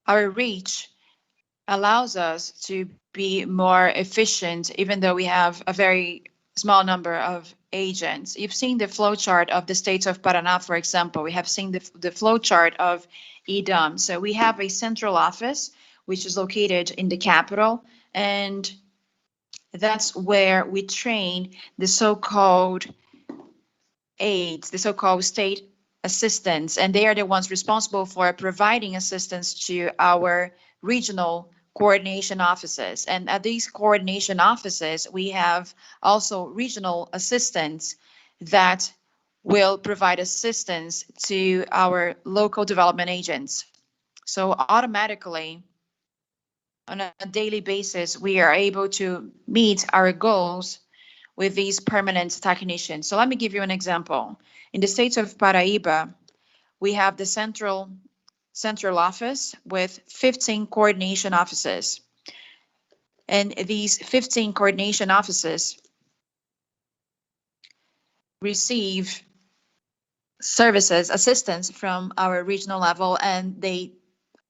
Our reach allows us to be more efficient, even though we have a very small number of agents. You've seen the flowchart of the states of Paraná, for example. We have seen the flowchart of EDAM. So we have a central office, which is located in the capital, and that's where we train the so-called aides, the so-called state assistants, and they are the ones responsible for providing assistance to our regional coordination offices. And at these coordination offices, we have also regional assistants that will provide assistance to our local development agents. So automatically, on a daily basis, we are able to meet our goals with these permanent technicians. So let me give you an example. In the state of Paraíba, we have the central office with 15 coordination offices. And these 15 coordination offices receive services, assistance from our regional level, and they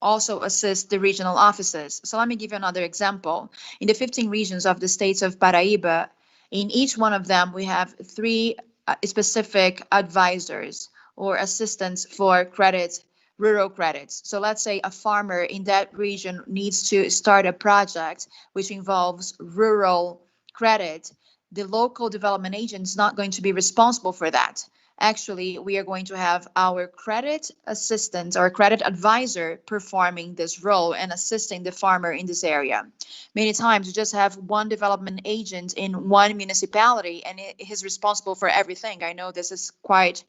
also assist the regional offices. So let me give you another example. In the 15 regions of the states of Paraíba, in each one of them, we have 3 specific advisors or assistants for credit, rural credits. So let's say a farmer in that region needs to start a project which involves rural credit. The local development agent is not going to be responsible for that. Actually, we are going to have our credit assistant or credit advisor performing this role and assisting the farmer in this area. Many times, you just have one development agent in one municipality, and he's responsible for everything. I know this is quite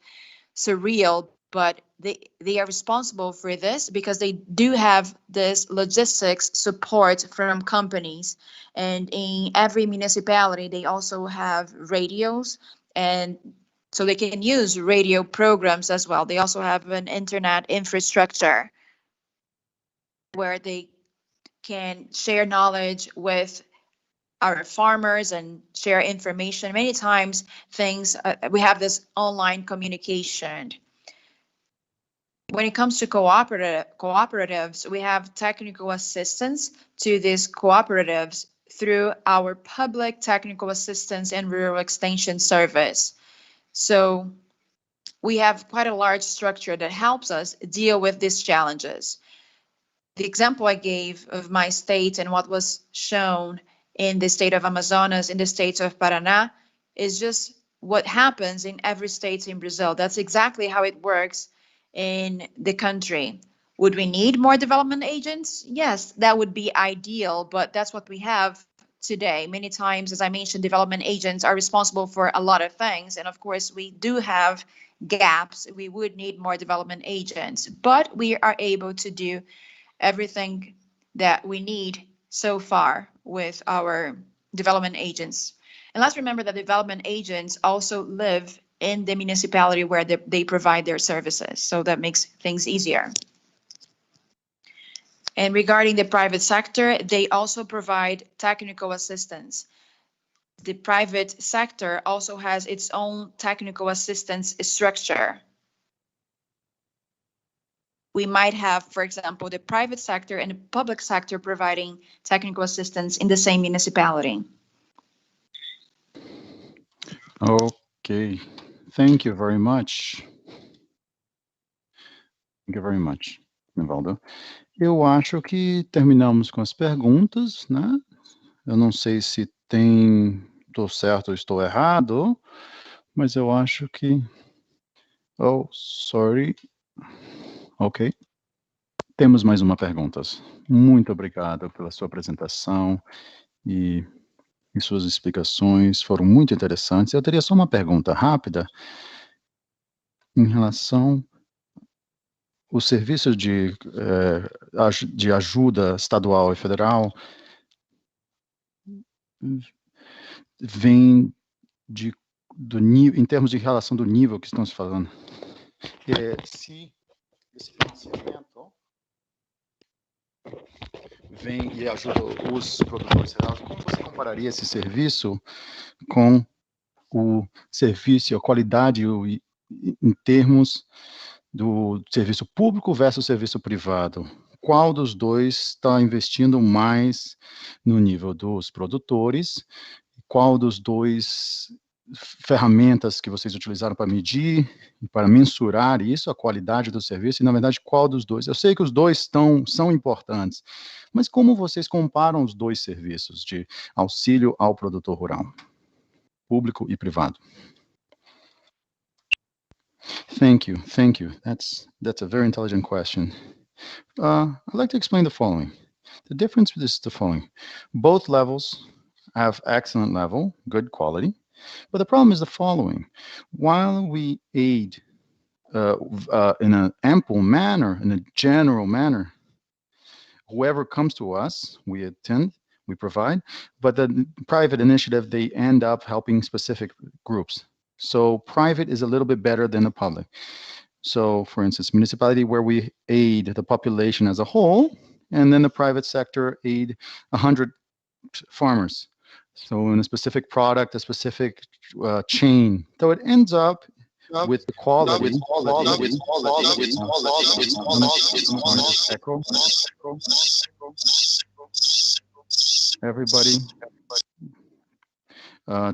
surreal, but they are responsible for this because they do have this logistics support from companies. And in every municipality, they also have radios, and so they can use radio programs as well. They also have an internet infrastructure where they can share knowledge with our farmers and share information. Many times we have this online communication. When it comes to cooperatives, we have technical assistance to these cooperatives through our public technical assistance and rural extension service. So we have quite a large structure that helps us deal with these challenges. The example I gave of my state and what was shown in the state of Amazonas, in the state of Paraná, is just what happens in every state in Brazil. That's exactly how it works in the country. Would we need more development agents? Yes, that would be ideal, but that's what we have today. Many times, as I mentioned, development agents are responsible for a lot of things. And of course, we do have gaps. We would need more development agents, but we are able to do everything that we need so far with our development agents. And let's remember that development agents also live in the municipality where they provide their services. So that makes things easier. And regarding the private sector, they also provide technical assistance. The private sector also has its own technical assistance structure. We might have, for example, the private sector and the public sector providing technical assistance in the same municipality. Okay, thank you very much. Thank you very much, Nivaldo. Eu acho que terminamos com as perguntas, né? Eu não sei se estou certo ou estou errado, mas eu acho que... Oh, sorry. Ok. Temos mais uma pergunta. Muito obrigado pela sua apresentação e suas explicações foram muito interessantes. Eu teria só uma pergunta rápida em relação aos serviços de ajuda estadual e federal. Vem em termos de relação do nível que estamos falando. Se esse financiamento vem e ajuda os produtores rurais, como você compararia esse serviço com o serviço, a qualidade em termos do serviço público versus serviço privado? Qual dos dois está investindo mais no nível dos produtores? Qual dos dois ferramentas que vocês utilizaram para medir, para mensurar isso, a qualidade do serviço, e na verdade qual dos dois? Eu sei que os dois são importantes, mas como vocês comparam os dois serviços de auxílio ao produtor rural, público e privado? Thank you. That's a very intelligent question. I'd like to explain the following. The difference is the following. Both levels have excellent level, good quality, but the problem is the following. While we aid in an ample manner, in a general manner, whoever comes to us, we attend, we provide, but the private initiative, they end up helping specific groups. So private is a little bit better than the public. So for instance, municipality where we aid the population as a whole, and then the private sector aid 100 farmers. So in a specific product, a specific chain. So it ends up with the quality. Everybody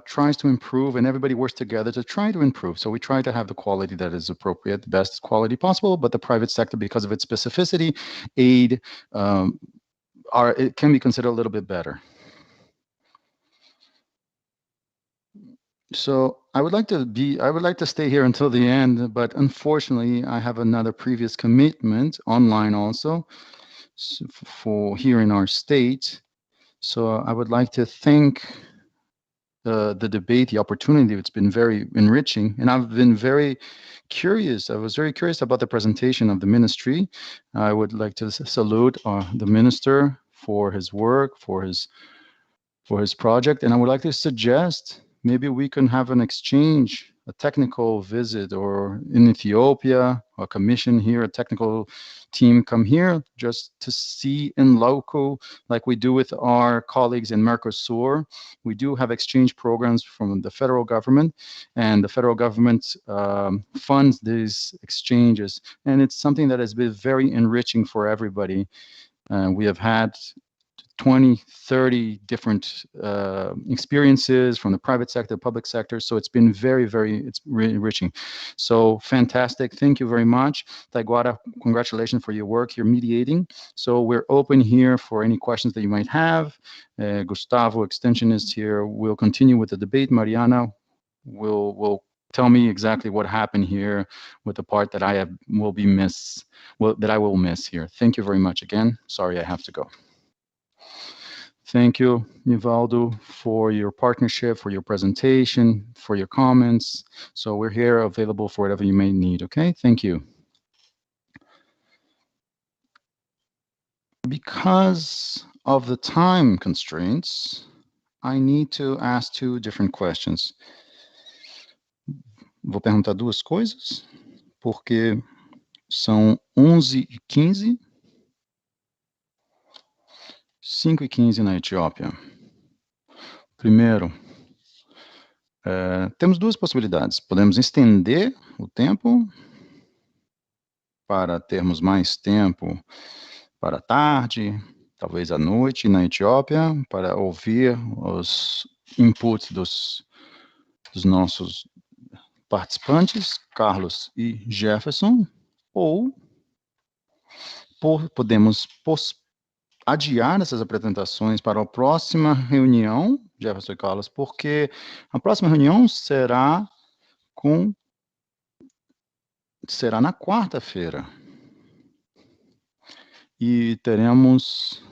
tries to improve, and everybody works together to try to improve. So we try to have the quality that is appropriate, the best quality possible, but the private sector, because of its specificity, aid, it can be considered a little bit better. So I would like to stay here until the end, but unfortunately I have another previous commitment online also for here in our state. So I would like to thank the debate, the opportunity. It's been very enriching, and I've been very curious. I was very curious about the presentation of the ministry. I would like to salute the minister for his work, for his project, and I would like to suggest maybe we can have an exchange, a technical visit, or in Ethiopia, a commission here, a technical team come here just to see in local, like we do with our colleagues in Mercosur. We do have exchange programs from the federal government, and the federal government funds these exchanges, and it's something that has been very enriching for everybody. We have had 20, 30 different experiences from the private sector, public sector. So it's been very, it's really enriching. So fantastic. Thank you very much. Taiguara, congratulations for your work. You're mediating. So we're open here for any questions that you might have. Gustavo, extensionist here. We'll continue with the debate. Mariana will tell me exactly what happened here with the part that I will miss here. Thank you very much again. Sorry, I have to go. Thank you, Nivaldo, for your partnership, for your presentation, for your comments. So we're here available for whatever you may need, okay? Thank you. Because of the time constraints, I need to ask two different questions. Vou perguntar duas coisas, porque são 11h15, 5h15 na Etiópia. Primeiro, temos duas possibilidades. Podemos estender o tempo para termos mais tempo para a tarde, talvez à noite na Etiópia, para ouvir os inputs dos nossos participantes, Carlos e Jefferson, ou podemos adiar essas apresentações para a próxima reunião, Jefferson e Carlos, porque a próxima reunião será na quarta-feira. E teremos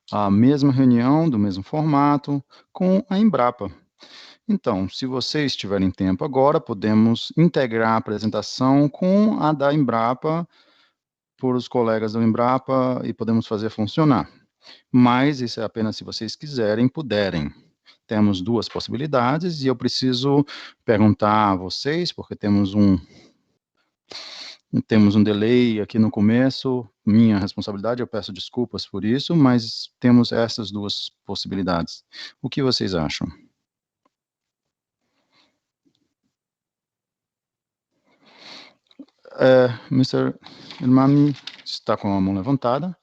a mesma reunião, do mesmo formato, com a Embrapa. Então, se vocês tiverem tempo agora, podemos integrar a apresentação com a da Embrapa, por os colegas da Embrapa, e podemos fazer funcionar. Mas isso é apenas se vocês quiserem, puderem. Temos duas possibilidades e eu preciso perguntar a vocês, porque temos um delay aqui no começo, minha responsabilidade, eu peço desculpas por isso, mas temos essas duas possibilidades. O que vocês acham? Mr. Irmami está com a mão levantada.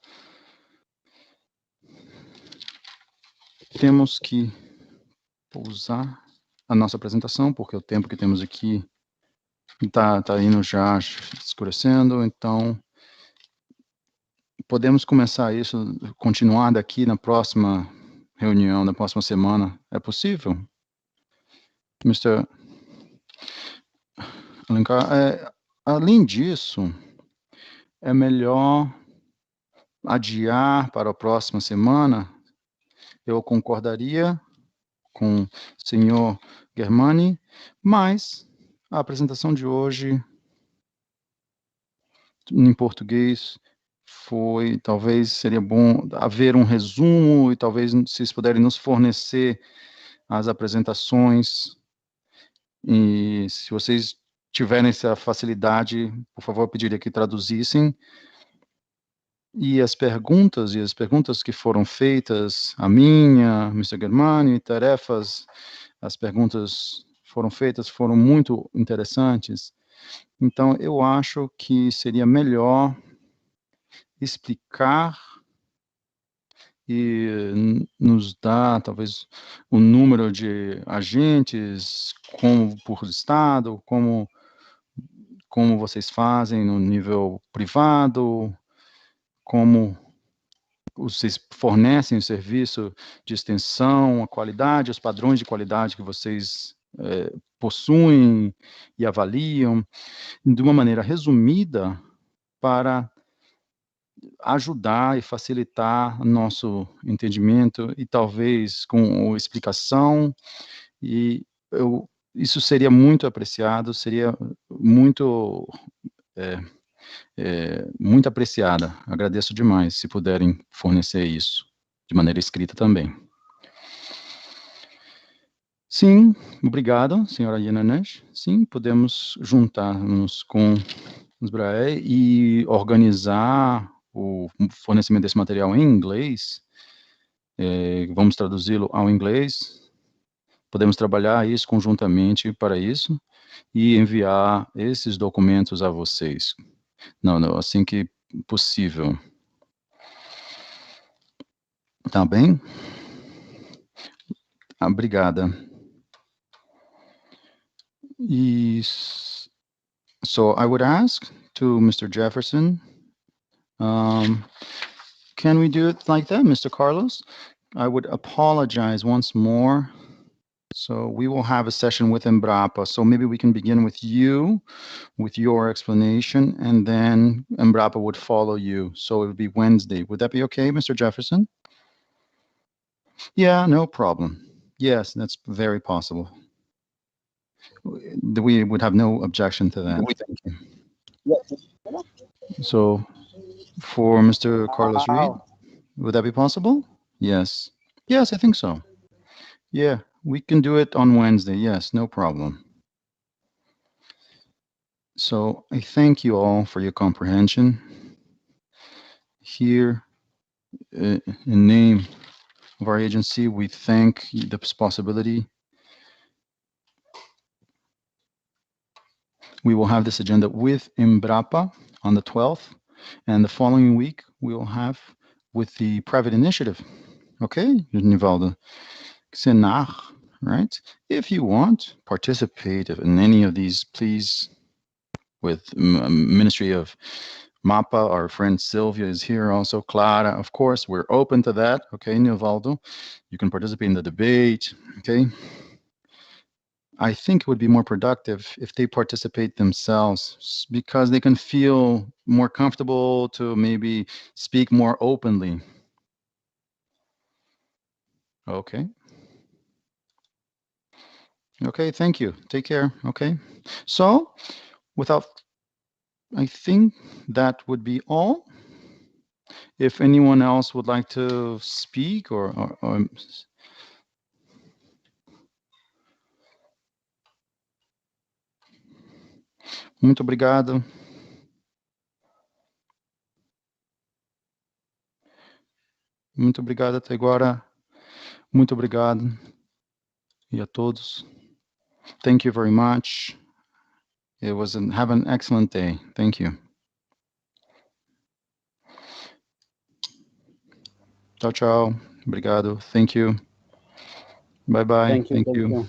Temos que pausar a nossa apresentação, porque o tempo que temos aqui está indo já escurecendo, então podemos começar isso, continuar daqui na próxima reunião, na próxima semana. É possível? Mr. Alencar, além disso, é melhor adiar para a próxima semana, eu concordaria com o senhor Germani, mas a apresentação de hoje, em português, talvez seria bom haver um resumo e talvez vocês puderem nos fornecer as apresentações. E se vocês tiverem essa facilidade, por favor, eu pediria que traduzissem. E as perguntas que foram feitas, a minha, Mr. Germani, tarefas, as perguntas foram feitas, foram muito interessantes. Então, eu acho que seria melhor explicar e nos dar, talvez, o número de agentes, como por estado, como vocês fazem no nível privado, como vocês fornecem o serviço de extensão, a qualidade, os padrões de qualidade que vocês possuem e avaliam, de uma maneira resumida, para ajudar e facilitar nosso entendimento e talvez com explicação, e isso seria muito apreciado, seria muito muito apreciada. Agradeço demais se puderem fornecer isso de maneira escrita também. Sim, obrigado, senhora Yananesh. Sim, podemos juntar-nos com o Asbraer e organizar o fornecimento desse material em inglês. Vamos traduzi-lo ao inglês. Podemos trabalhar isso conjuntamente para isso e enviar esses documentos a vocês. Não, assim que possível. Tá bem? Obrigada. So I would ask to Mr. Jefferson, can we do it like that, Mr. Carlos? I would apologize once more. So we will have a session with Embrapa. So maybe we can begin with you, with your explanation, and then Embrapa would follow you. So it would be Wednesday. Would that be okay, Mr. Jefferson? Yeah, no problem. Yes, that's very possible. We would have no objection to that. Thank you. So for Mr. Carlos Reed, would that be possible? Yes. Yes, I think so. Yeah, we can do it on Wednesday. Yes, no problem. So I thank you all for your comprehension. Here, in name of our agency, we thank this possibility. We will have this agenda with Embrapa on the 12th, and the following week we will have with the private initiative. Okay, Nivaldo? Senar, right? If you want, participate in any of these, please, with Ministry of MAPA, our friend Sylvia is here also, Clara, of course, we're open to that, okay, Nivaldo? You can participate in the debate, okay? I think it would be more productive if they participate themselves because they can feel more comfortable to maybe speak more openly. Okay. Okay, thank you. Take care, okay? So, I think that would be all. If anyone else would like to speak or Muito obrigado. Muito obrigado até agora. Muito obrigado. E a todos. Thank you very much. Have an excellent day. Thank you. Tchau, tchau. Obrigado. Thank you. Bye, bye. Thank you.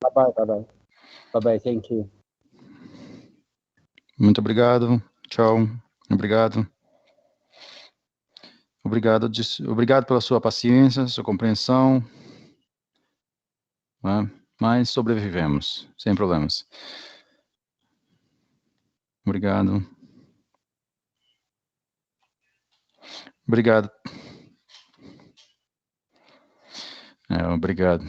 Bye, bye, bye, bye. Bye, bye. Thank you. Muito obrigado. Tchau. Obrigado. Obrigado pela sua paciência, sua compreensão. Mas sobrevivemos, sem problemas. Obrigado. Obrigado. Obrigado.